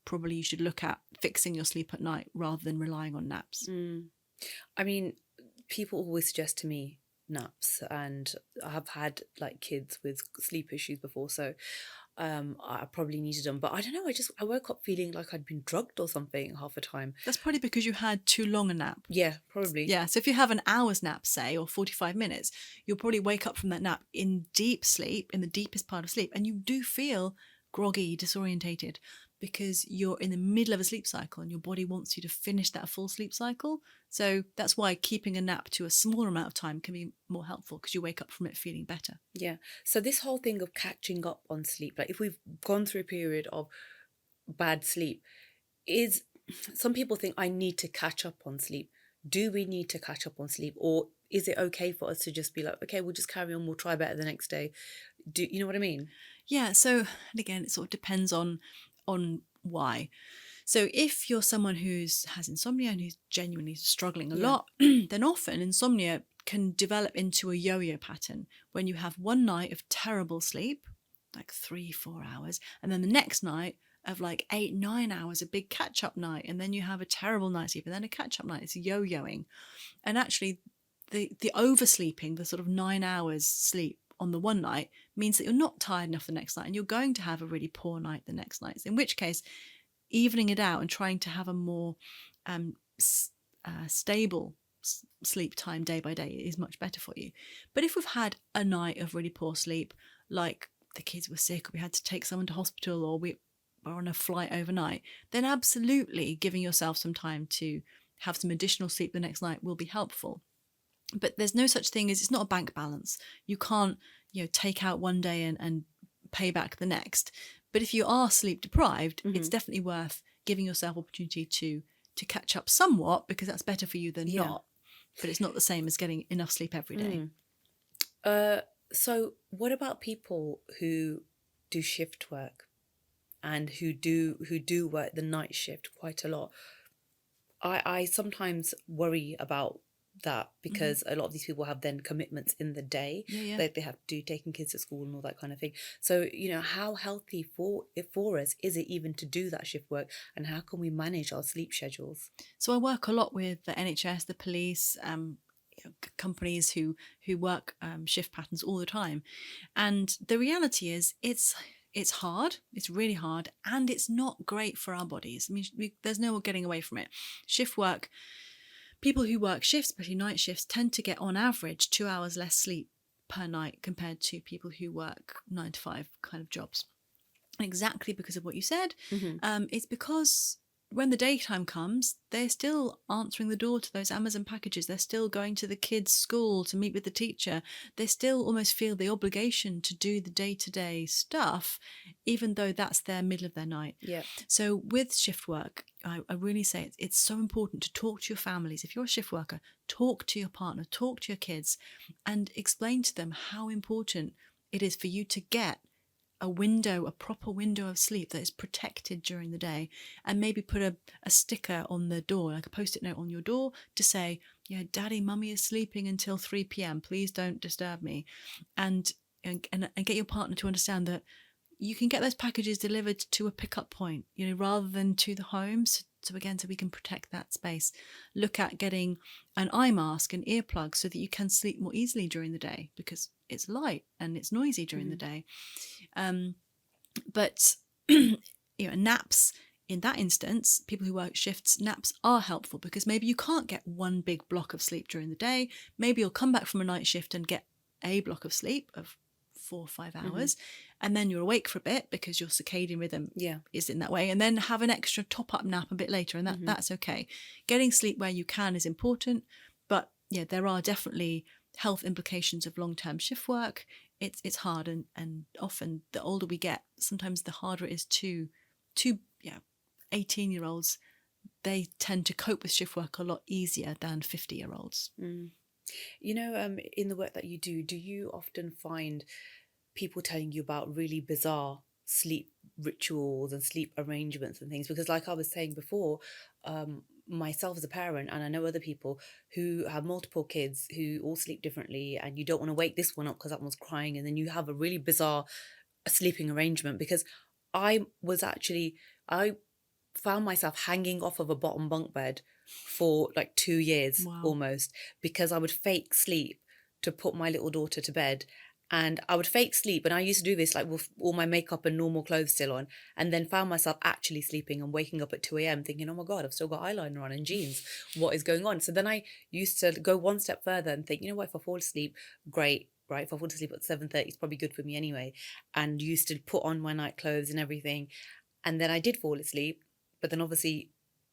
probably you should look at fixing your sleep at night rather than relying on naps. I mean, people always suggest to me naps, and I've had like kids with sleep issues before, so I probably needed them. But I don't know, I woke up feeling like I'd been drugged or something half the time. That's probably because you had too long a nap. Yeah, probably. Yeah, so if you have an hour's nap, say, or 45 minutes, you'll probably wake up from that nap in deep sleep, in the deepest part of sleep, and you do feel groggy, disorientated, because you're in the middle of a sleep cycle and your body wants you to finish that full sleep cycle. So that's why keeping a nap to a smaller amount of time can be more helpful, because you wake up from it feeling better. Yeah. So this whole thing of catching up on sleep, like if we've gone through a period of bad sleep, some people think I need to catch up on sleep. Do we need to catch up on sleep, or is it okay for us to just be like, okay, we'll just carry on, we'll try better the next day? Do you know what I mean? Yeah, so, and again, it sort of depends on why. So if you're someone has insomnia and who's genuinely struggling a lot, then often insomnia can develop into a yo-yo pattern when you have one night of terrible sleep, like 3-4 hours, and then the next night of like 8-9 hours, a big catch-up night, and then you have a terrible night's sleep and then a catch-up night. It's yo-yoing. And actually the oversleeping, the sort of 9 hours sleep on the one night, means that you're not tired enough the next night and you're going to have a really poor night the next night. In which case, evening it out and trying to have a more stable sleep time day by day is much better for you. But if we've had a night of really poor sleep, like the kids were sick, or we had to take someone to hospital, or we were on a flight overnight, then absolutely giving yourself some time to have some additional sleep the next night will be helpful. But there's no such thing as, it's not a bank balance. You can't, take out one day and pay back the next. But if you are sleep deprived, it's definitely worth giving yourself opportunity to catch up somewhat, because that's better for you than not. But it's not the same as getting enough sleep every day. So what about people who do shift work and who do work the night shift quite a lot? I sometimes worry about that, because a lot of these people have then commitments in the day that they have to do, taking kids to school and all that kind of thing. So how healthy for us is it even to do that shift work, and how can we manage our sleep schedules? So I work a lot with the NHS, the police, companies who work shift patterns all the time, and the reality is it's hard, it's really hard, and it's not great for our bodies. I mean, there's no getting away from it. Shift work, people who work shifts, especially night shifts, tend to get on average 2 hours less sleep per night compared to people who work 9 to 5 kind of jobs. Exactly because of what you said. It's because when the daytime comes, they're still answering the door to those Amazon packages. They're still going to the kids' school to meet with the teacher. They still almost feel the obligation to do the day-to-day stuff, even though that's their middle of their night. Yeah. So with shift work, I really say it's so important to talk to your families. If you're a shift worker, talk to your partner, talk to your kids, and explain to them how important it is for you to get a proper window of sleep that is protected during the day, and maybe put a sticker on the door, like a post-it note on your door, to say, Daddy, Mummy is sleeping until 3 p.m. Please don't disturb me. And get your partner to understand that you can get those packages delivered to a pickup point, rather than to the home. So again, so we can protect that space. Look at getting an eye mask and earplugs so that you can sleep more easily during the day, because it's light and it's noisy during the day. But naps, in that instance, people who work shifts, naps are helpful, because maybe you can't get one big block of sleep during the day. Maybe you'll come back from a night shift and get a block of sleep of 4 or 5 hours, and then you're awake for a bit because your circadian rhythm is in that way, and then have an extra top-up nap a bit later, and that's okay. Getting sleep where you can is important, but there are definitely health implications of long-term shift work. it's hard, and often the older we get, sometimes the harder it is to 18-year-olds, they tend to cope with shift work a lot easier than 50-year-olds. You know, in the work that you do you often find people telling you about really bizarre sleep rituals and sleep arrangements and things? Because like I was saying before, myself as a parent, and I know other people who have multiple kids who all sleep differently, and you don't want to wake this one up because that one's crying, and then you have a really bizarre sleeping arrangement. Because I found myself hanging off of a bottom bunk bed for like 2 years Wow. almost, because I would fake sleep to put my little daughter to bed. And I would fake sleep, and I used to do this like with all my makeup and normal clothes still on, and then found myself actually sleeping and waking up at 2 a.m. thinking, oh my God, I've still got eyeliner on and jeans. What is going on? So then I used to go one step further and think, you know what, if I fall asleep, great, right? If I fall asleep at 7:30, it's probably good for me anyway. And used to put on my night clothes and everything. And then I did fall asleep, but then obviously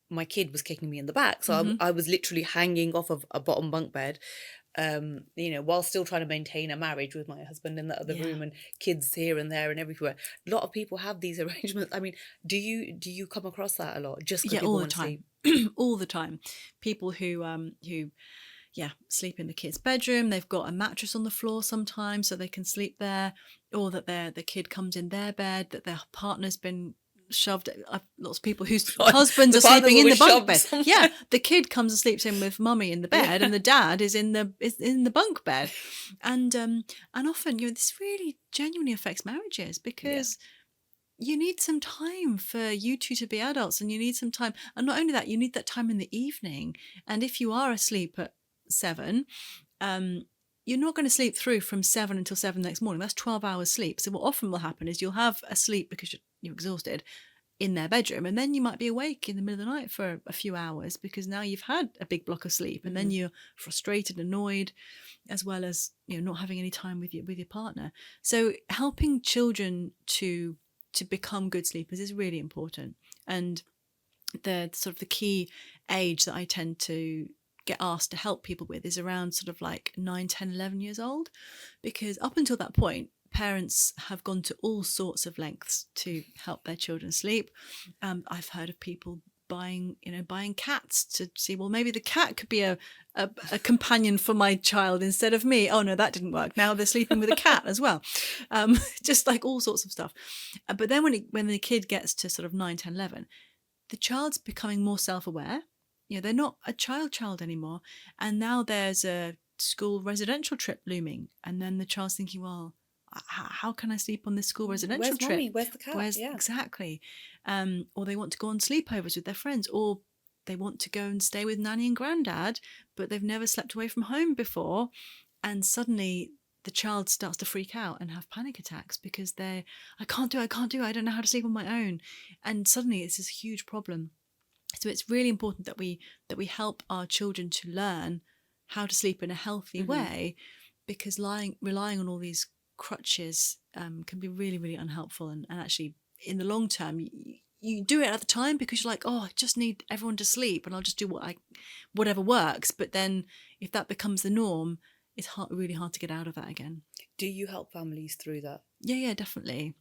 my kid was kicking me in the back. So I was literally hanging off of a bottom bunk bed, while still trying to maintain a marriage with my husband in the other room, and kids here and there and everywhere. A lot of people have these arrangements. I mean, do you come across that a lot? Just because people All the want to time. sleep? All the time. People who sleep in the kid's bedroom. They've got a mattress on the floor sometimes so they can sleep there, or that the kid comes in their bed, that their partner's been shoved. Lots of people whose husbands are sleeping in the bunk bed. Yeah, the kid comes and sleeps in with mummy in the bed, and the dad is in the bunk bed, and often this really genuinely affects marriages, because you need some time for you two to be adults, and you need some time, and not only that, you need that time in the evening. And if you are asleep at 7, you're not going to sleep through from 7 until 7 the next morning. That's 12 hours sleep. So what often will happen is you'll have a sleep because you're exhausted in their bedroom, and then you might be awake in the middle of the night for a few hours because now you've had a big block of sleep, and then you're frustrated, annoyed, as well as not having any time with your partner. So helping children to become good sleepers is really important. And the sort of the key age that I tend to get asked to help people with is around sort of like 9, 10, 11 years old, because up until that point, parents have gone to all sorts of lengths to help their children sleep. I've heard of people buying cats to see, well, maybe the cat could be a companion for my child instead of me. Oh no, that didn't work. Now they're sleeping with a cat as well. Just like all sorts of stuff. But then when the kid gets to sort of 9, 10, 11, the child's becoming more self-aware. They're not a child anymore. And now there's a school residential trip looming. And then the child's thinking, well, how can I sleep on this school residential trip? Mommy? Where's the cat? Exactly. Or they want to go on sleepovers with their friends, or they want to go and stay with nanny and granddad, but they've never slept away from home before. And suddenly the child starts to freak out and have panic attacks because I can't do it, I don't know how to sleep on my own. And suddenly it's this huge problem. So it's really important that we help our children to learn how to sleep in a healthy way, because relying on all these crutches can be really, really unhelpful. And actually, in the long term, you do it at the time because you're like, oh, I just need everyone to sleep and I'll just do whatever works. But then if that becomes the norm, it's really hard to get out of that again. Do you help families through that? Yeah, definitely.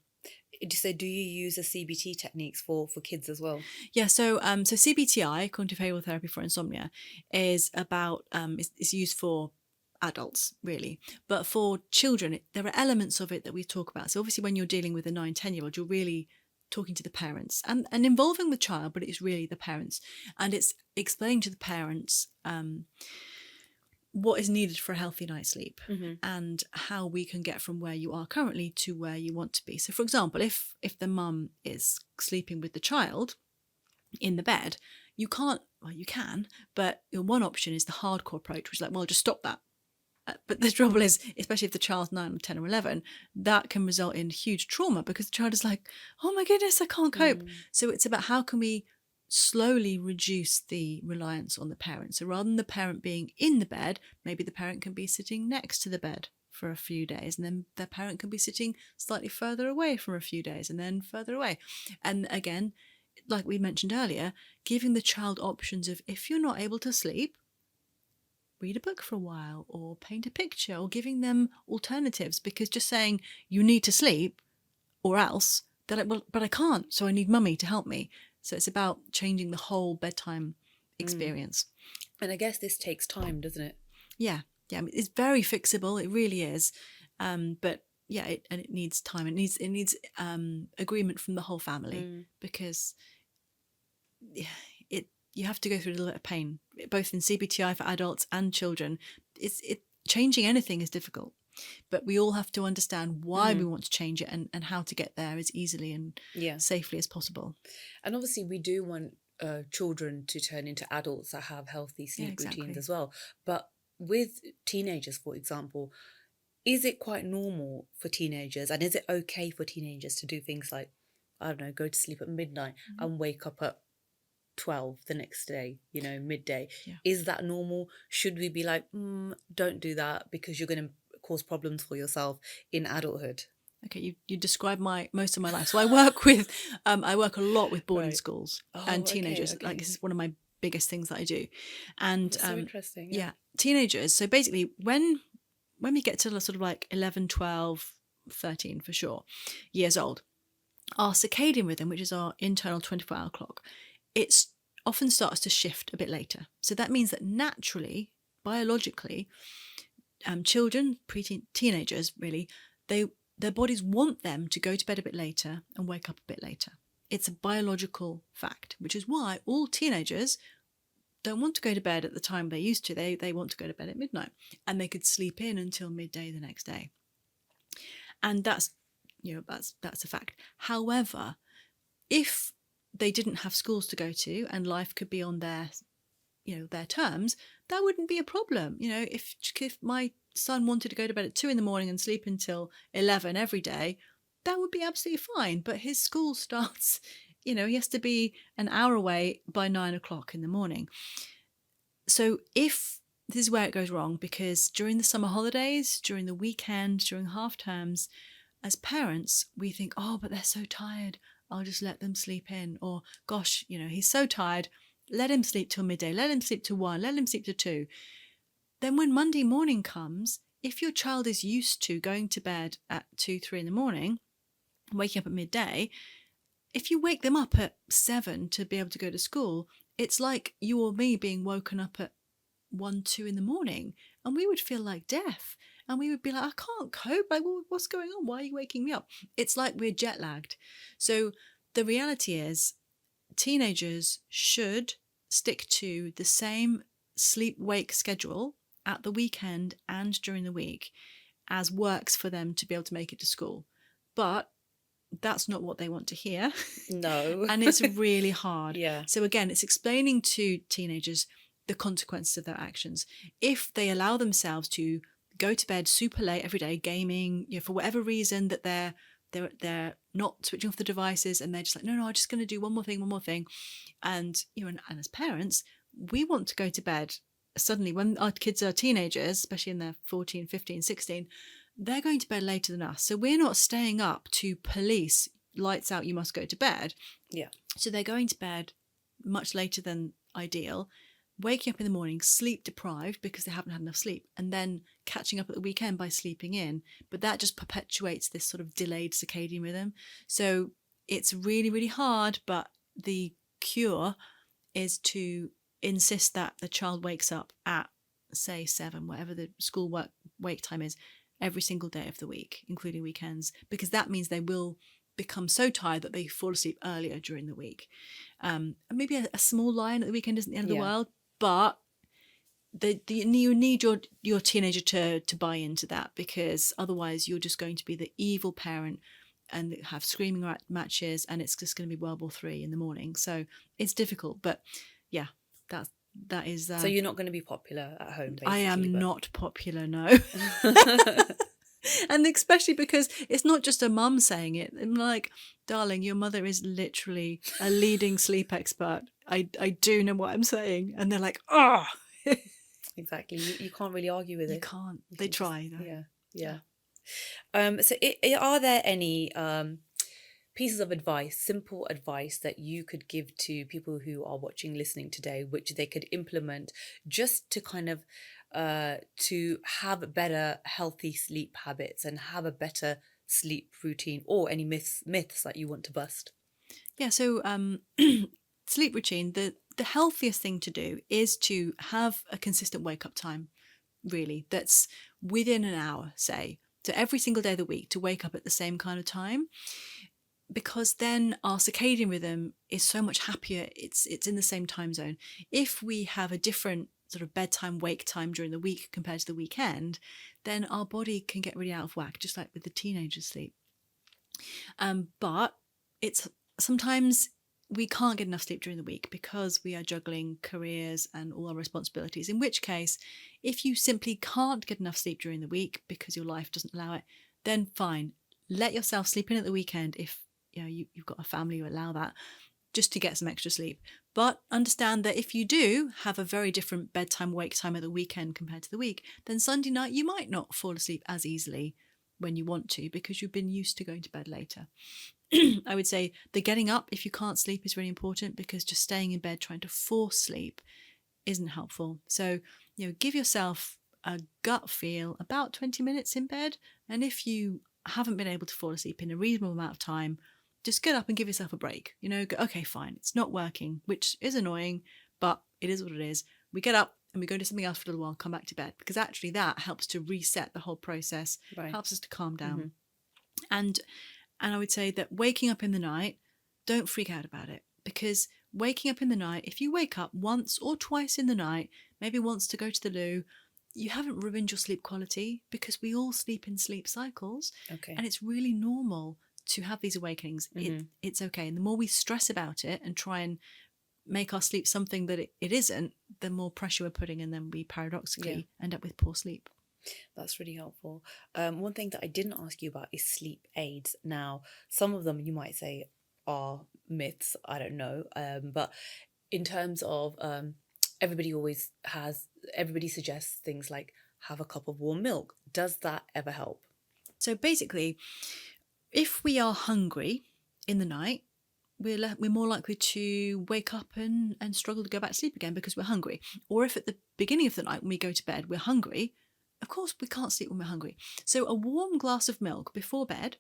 So do you use the CBT techniques for kids as well? Yeah, so CBTI, cognitive behavioral therapy for insomnia, is about is used for adults really, but for children there are elements of it that we talk about. So obviously when you're dealing with a 9, 10-year-old, you're really talking to the parents and involving the child, but it's really the parents, and it's explaining to the parents what is needed for a healthy night's sleep, and how we can get from where you are currently to where you want to be. So for example, if the mum is sleeping with the child in the bed, you can, but one option is the hardcore approach, which is like, well, just stop that. But the trouble is, especially if the child's 9 or 10 or 11, that can result in huge trauma because the child is like, oh my goodness, I can't cope. So it's about how can we slowly reduce the reliance on the parent. So rather than the parent being in the bed, maybe the parent can be sitting next to the bed for a few days, and then their parent can be sitting slightly further away for a few days, and then further away. And again, like we mentioned earlier, giving the child options of, if you're not able to sleep, read a book for a while or paint a picture or giving them alternatives, because just saying you need to sleep or else, they're like, well, but I can't, so I need mummy to help me. So it's about changing the whole bedtime experience. And I guess this takes time, doesn't it? Yeah. I mean, it's very fixable. It really is. But yeah, it needs time. It needs agreement from the whole family, because you have to go through a little bit of pain, both in CBTI for adults and children. Changing anything is difficult, but we all have to understand why we want to change it and how to get there as easily and safely as possible. And obviously we do want children to turn into adults that have healthy sleep routines as well. But with teenagers, for example, is it quite normal for teenagers, and is it okay for teenagers to do things like, I don't know, go to sleep at midnight and wake up at 12 the next day, midday? Is that normal? Should we be like, don't do that because you're going to cause problems for yourself in adulthood? Okay, you described most of my life. So I work a lot with boarding schools and teenagers. Okay. Like, this is one of my biggest things that I do. And that's so interesting. Yeah, teenagers. So basically, when we get to sort of like 11, 12, 13 for sure years old, our circadian rhythm, which is our internal 24-hour clock, it often starts to shift a bit later. So that means that naturally, biologically, children, teenagers, really, their bodies want them to go to bed a bit later and wake up a bit later. It's a biological fact, which is why all teenagers don't want to go to bed at the time they used to. They want to go to bed at midnight, and they could sleep in until midday the next day. And that's a fact. However, if they didn't have schools to go to and life could be on their terms, that wouldn't be a problem. If my son wanted to go to bed at 2 a.m. and sleep until 11 every day, that would be absolutely fine. But his school starts, he has to be an hour away by 9 o'clock in the morning. So this is where it goes wrong, because during the summer holidays, during the weekend, during half terms, as parents, we think, oh, but they're so tired, I'll just let them sleep in. Or, gosh, he's so tired, let him sleep till midday, let him sleep till 1, let him sleep till 2. Then when Monday morning comes, if your child is used to going to bed at 2, 3 in the morning, waking up at midday, if you wake them up at 7 to be able to go to school, it's like you or me being woken up at 1, 2 in the morning, and we would feel like death. And we would be like, I can't cope. Like, well, what's going on? Why are you waking me up? It's like we're jet lagged. So the reality is, teenagers should stick to the same sleep-wake schedule at the weekend and during the week as works for them to be able to make it to school. But that's not what they want to hear. No. And it's really hard. Yeah. So again, it's explaining to teenagers the consequences of their actions. If they allow themselves to go to bed super late every day, gaming, for whatever reason, that they're not switching off the devices, and they're just like, no, I'm just going to do one more thing. And, and as parents, we want to go to bed. Suddenly, when our kids are teenagers, especially in their 14, 15, 16, they're going to bed later than us. So we're not staying up to police, lights out, you must go to bed. Yeah. So they're going to bed much later than ideal, waking up in the morning sleep deprived because they haven't had enough sleep, and then catching up at the weekend by sleeping in. But that just perpetuates this sort of delayed circadian rhythm. So it's really, really hard, but the cure is to insist that the child wakes up at, say, 7, whatever the school wake time is, every single day of the week, including weekends, because that means they will become so tired that they fall asleep earlier during the week. And maybe a small lie-in at the weekend isn't the end of the world, but you need your teenager to buy into that, because otherwise you're just going to be the evil parent and have screaming matches, and it's just going to be World War III in the morning. So it's difficult, but yeah, that is. So you're not going to be popular at home, basically. I am not popular, no. And especially because it's not just a mum saying it. I'm like, darling, your mother is literally a leading sleep expert. I do know what I'm saying. And they're like, oh. Exactly. You can't really argue with it. You can't. They try, though. Yeah. So are there any pieces of advice, simple advice, that you could give to people who are watching, listening today, which they could implement just to kind of to have better healthy sleep habits and have a better sleep routine, or any myths that you want to bust? Yeah, so sleep routine, the healthiest thing to do is to have a consistent wake up time, really, that's within an hour, say. So every single day of the week to wake up at the same kind of time, because then our circadian rhythm is so much happier. It's in the same time zone. If we have a different sort of bedtime wake time during the week compared to the weekend, then our body can get really out of whack, just like with the teenagers' sleep. But it's sometimes we can't get enough sleep during the week because we are juggling careers and all our responsibilities. In which case, if you simply can't get enough sleep during the week because your life doesn't allow it, then fine. Let yourself sleep in at the weekend if you've got a family who allow that, just to get some extra sleep. But understand that if you do have a very different bedtime wake time at the weekend compared to the week, then Sunday night you might not fall asleep as easily when you want to because you've been used to going to bed later. I would say the getting up if you can't sleep is really important, because just staying in bed trying to force sleep isn't helpful. So, give yourself a gut feel about 20 minutes in bed. And if you haven't been able to fall asleep in a reasonable amount of time, just get up and give yourself a break. Go, okay, fine, it's not working, which is annoying, but it is what it is. We get up and we go do something else for a little while, come back to bed, because actually that helps to reset the whole process, Right. helps us to calm down. And I would say that waking up in the night, don't freak out about it, because waking up in the night, if you wake up once or twice in the night, maybe once to go to the loo, you haven't ruined your sleep quality, because we all sleep in sleep cycles. Okay. And it's really normal to have these awakenings. It's okay. And the more we stress about it and try and make our sleep something that it isn't, the more pressure we're putting, and then we paradoxically end up with poor sleep. That's really helpful. One thing that I didn't ask you about is sleep aids. Now, some of them you might say are myths. I don't know. But in terms of everybody suggests things like have a cup of warm milk. Does that ever help? So basically, if we are hungry in the night, we're more likely to wake up and struggle to go back to sleep again because we're hungry. Or if at the beginning of the night when we go to bed we're hungry, of course we can't sleep when we're hungry. So a warm glass of milk before bed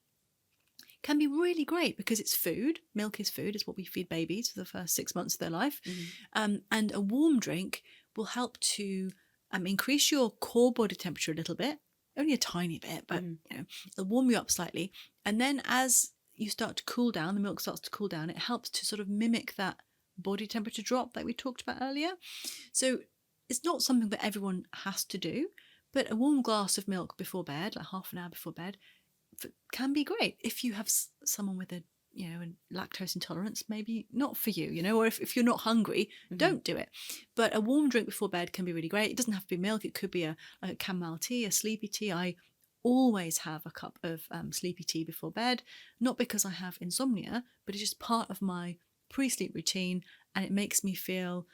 can be really great, because it's food. Milk is food. It's what we feed babies for the first 6 months of their life. And a warm drink will help to increase your core body temperature a little bit, only a tiny bit, but it'll warm you up slightly. And then as you start to cool down, the milk starts to cool down, it helps to sort of mimic that body temperature drop that we talked about earlier. So it's not something that everyone has to do, but a warm glass of milk before bed, like half an hour before bed, can be great. If you have someone with a lactose intolerance, maybe not for you, or if you're not hungry, don't do it. But a warm drink before bed can be really great. It doesn't have to be milk. It could be a chamomile tea, a sleepy tea. I always have a cup of sleepy tea before bed, not because I have insomnia, but it's just part of my pre-sleep routine, and it makes me feel,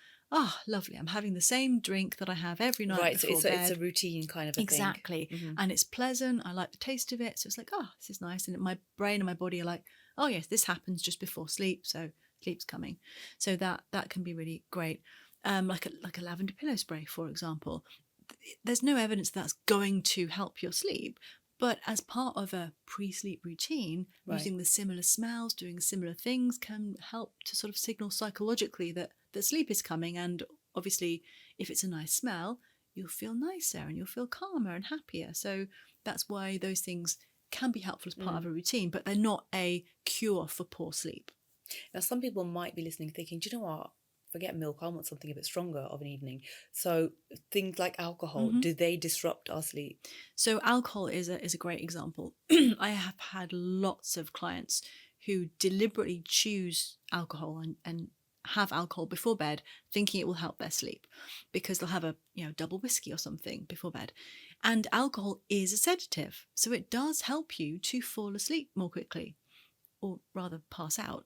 lovely, I'm having the same drink that I have every night before bed. It's a routine kind of a exactly thing. And it's pleasant. I like the taste of it, so it's like, this is nice, and my brain and my body are like, oh yes, this happens just before sleep, so sleep's coming. So that can be really great. Like a lavender pillow spray, for example. There's no evidence that's going to help your sleep, but as part of a pre-sleep routine, using the similar smells, doing similar things, can help to sort of signal psychologically that sleep is coming. And obviously, if it's a nice smell, you'll feel nicer and you'll feel calmer and happier. So that's why those things can be helpful as part of a routine, but they're not a cure for poor sleep. Now, some people might be listening thinking, do you know what? Forget milk, I want something a bit stronger of an evening. So things like alcohol, do they disrupt our sleep? So alcohol is a great example. I have had lots of clients who deliberately choose alcohol and have alcohol before bed, thinking it will help their sleep, because they'll have a double whiskey or something before bed. And alcohol is a sedative, so it does help you to fall asleep more quickly, or rather pass out.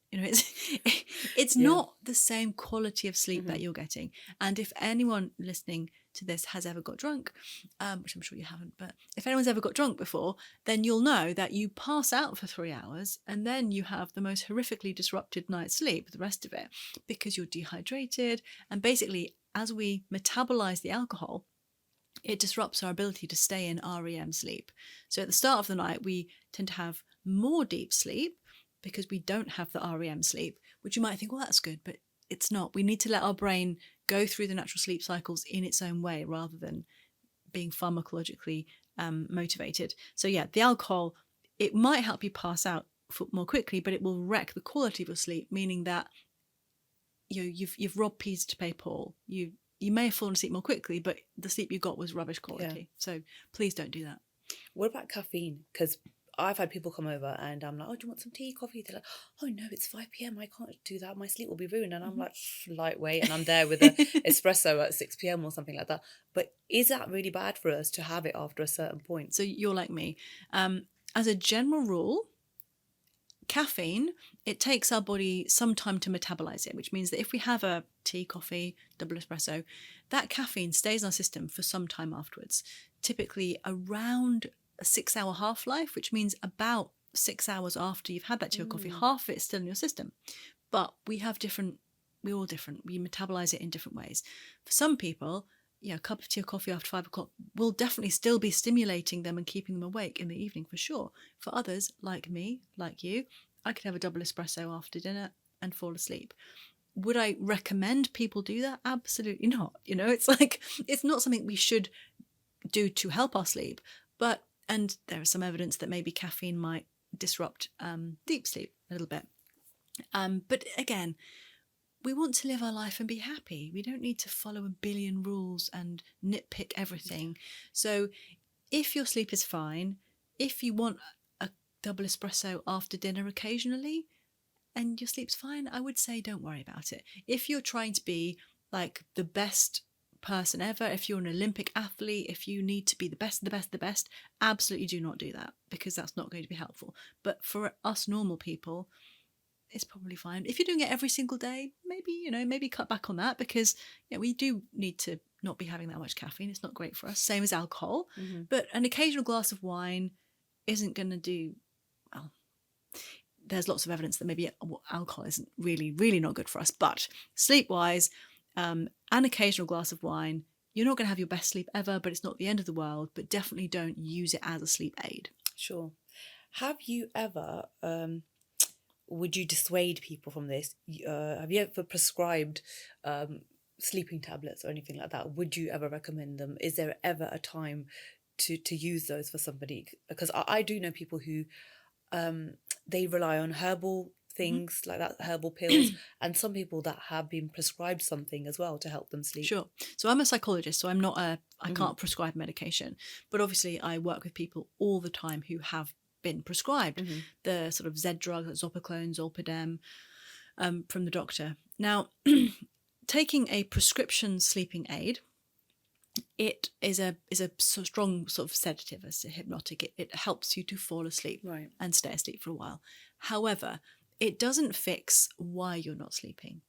It's not the same quality of sleep that you're getting. And if anyone listening to this has ever got drunk, which I'm sure you haven't, but if anyone's ever got drunk before, then you'll know that you pass out for 3 hours and then you have the most horrifically disrupted night's sleep the rest of it, because you're dehydrated. And basically, as we metabolize the alcohol, it disrupts our ability to stay in REM sleep. So at the start of the night, we tend to have more deep sleep because we don't have the REM sleep, which you might think, well, that's good, but it's not. We need to let our brain go through the natural sleep cycles in its own way rather than being pharmacologically motivated. So yeah, the alcohol, it might help you pass out more quickly, but it will wreck the quality of your sleep, meaning that you've robbed Peter to pay Paul. You may have fallen asleep more quickly, but the sleep you got was rubbish quality. Yeah. So please don't do that. What about caffeine? Because I've had people come over and I'm like, oh, do you want some tea, coffee? They're like, oh no, it's 5 p.m. I can't do that. My sleep will be ruined. And I'm like, lightweight. And I'm there with an espresso at 6 p.m. or something like that. But is that really bad for us to have it after a certain point? So you're like me. As a general rule, caffeine, it takes our body some time to metabolize it, which means that if we have a tea, coffee, double espresso, that caffeine stays in our system for some time afterwards, typically around a 6-hour half-life, which means about 6 hours after you've had that tea or coffee, half of it's still in your system. But we're all different. We metabolize it in different ways. For some people, a cup of tea or coffee after 5 o'clock will definitely still be stimulating them and keeping them awake in the evening for sure. For others, like me, like you, I could have a double espresso after dinner and fall asleep. Would I recommend people do that? Absolutely not. It's like, it's not something we should do to help our sleep. And there is some evidence that maybe caffeine might disrupt deep sleep a little bit. But again, we want to live our life and be happy. We don't need to follow a billion rules and nitpick everything. So if your sleep is fine, if you want a double espresso after dinner occasionally and your sleep's fine, I would say don't worry about it. If you're trying to be like the best person ever, if you're an Olympic athlete, if you need to be the best, absolutely do not do that, because that's not going to be helpful. But for us normal people, it's probably fine. If you're doing it every single day, maybe cut back on that, because we do need to not be having that much caffeine. It's not great for us, same as alcohol. But an occasional glass of wine isn't going to do well. There's lots of evidence that maybe alcohol isn't really not good for us, but sleep-wise, an occasional glass of wine, you're not going to have your best sleep ever, but it's not the end of the world. But definitely don't use it as a sleep aid. Sure. Have you ever would you dissuade people from this? Have you ever prescribed sleeping tablets or anything like that? Would you ever recommend them? Is there ever a time to use those for somebody? Because I do know people who they rely on herbal things like that, herbal pills, and some people that have been prescribed something as well to help them sleep. Sure. So I'm a psychologist, so I'm not I can't prescribe medication, but obviously I work with people all the time who have been prescribed the sort of Z drugs, like Zopiclone, Zolpidem, from the doctor. Now, taking a prescription sleeping aid, it is a strong sort of sedative, as a hypnotic. It helps you to fall asleep and stay asleep for a while. However, it doesn't fix why you're not sleeping.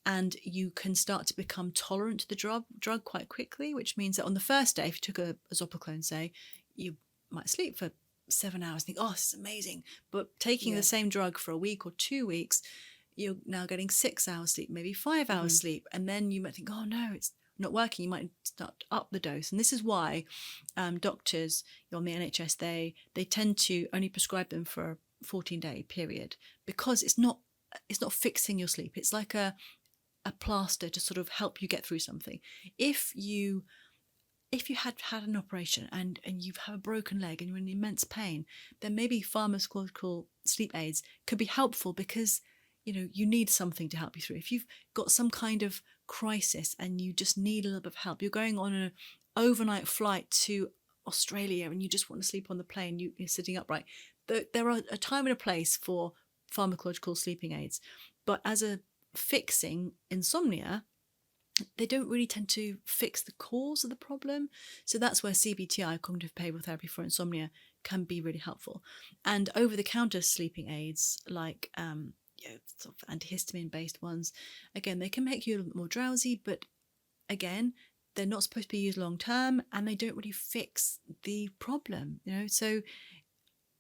And you can start to become tolerant to the drug quite quickly, which means that on the first day, if you took a Zopiclone, say, you might sleep for 7 hours, think, oh, this is amazing. But taking the same drug for a week or 2 weeks, you're now getting 6 hours sleep, maybe 5 hours sleep. And then you might think, oh no, it's not working. You might start to up the dose. And this is why doctors on the NHS, they tend to only prescribe them for a 14-day period, because it's not fixing your sleep. It's like a plaster to sort of help you get through something. If you had an operation and you have a broken leg and you're in immense pain, then maybe pharmacological sleep aids could be helpful, because you need something to help you through. If you've got some kind of crisis and you just need a little bit of help, you're going on an overnight flight to Australia and you just want to sleep on the plane, you're sitting upright, there are a time and a place for pharmacological sleeping aids. But as a fixing insomnia, they don't really tend to fix the cause of the problem. So that's where CBTI, cognitive behavioral therapy for insomnia, can be really helpful. And over-the-counter sleeping aids, like sort of antihistamine-based ones, again, they can make you a little bit more drowsy, but again, they're not supposed to be used long-term, and they don't really fix the problem. So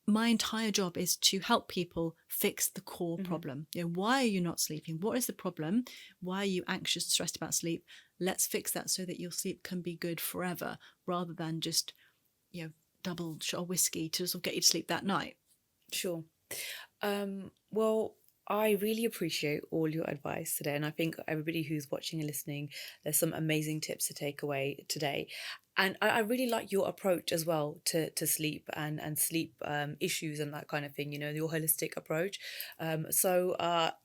my entire job is to help people fix the core problem. Why are you not sleeping? What is the problem? Why are you anxious, stressed about sleep? Let's fix that so that your sleep can be good forever, rather than just, double shot of whiskey to sort of get you to sleep that night. Sure. Well, I really appreciate all your advice today, and I think everybody who's watching and listening, there's some amazing tips to take away today. And I really like your approach as well to sleep and sleep issues and that kind of thing, your holistic approach. So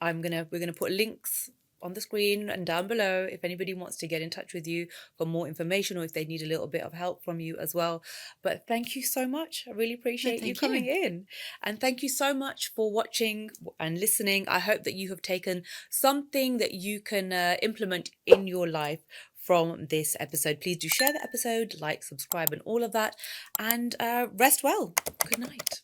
we're gonna put links on the screen and down below if anybody wants to get in touch with you for more information, or if they need a little bit of help from you as well. But thank you so much. I really appreciate you thank coming you. in. And thank you so much for watching and listening. I hope that you have taken something that you can implement in your life from this episode. Please do share the episode, like, subscribe, and all of that. And rest well. Good night.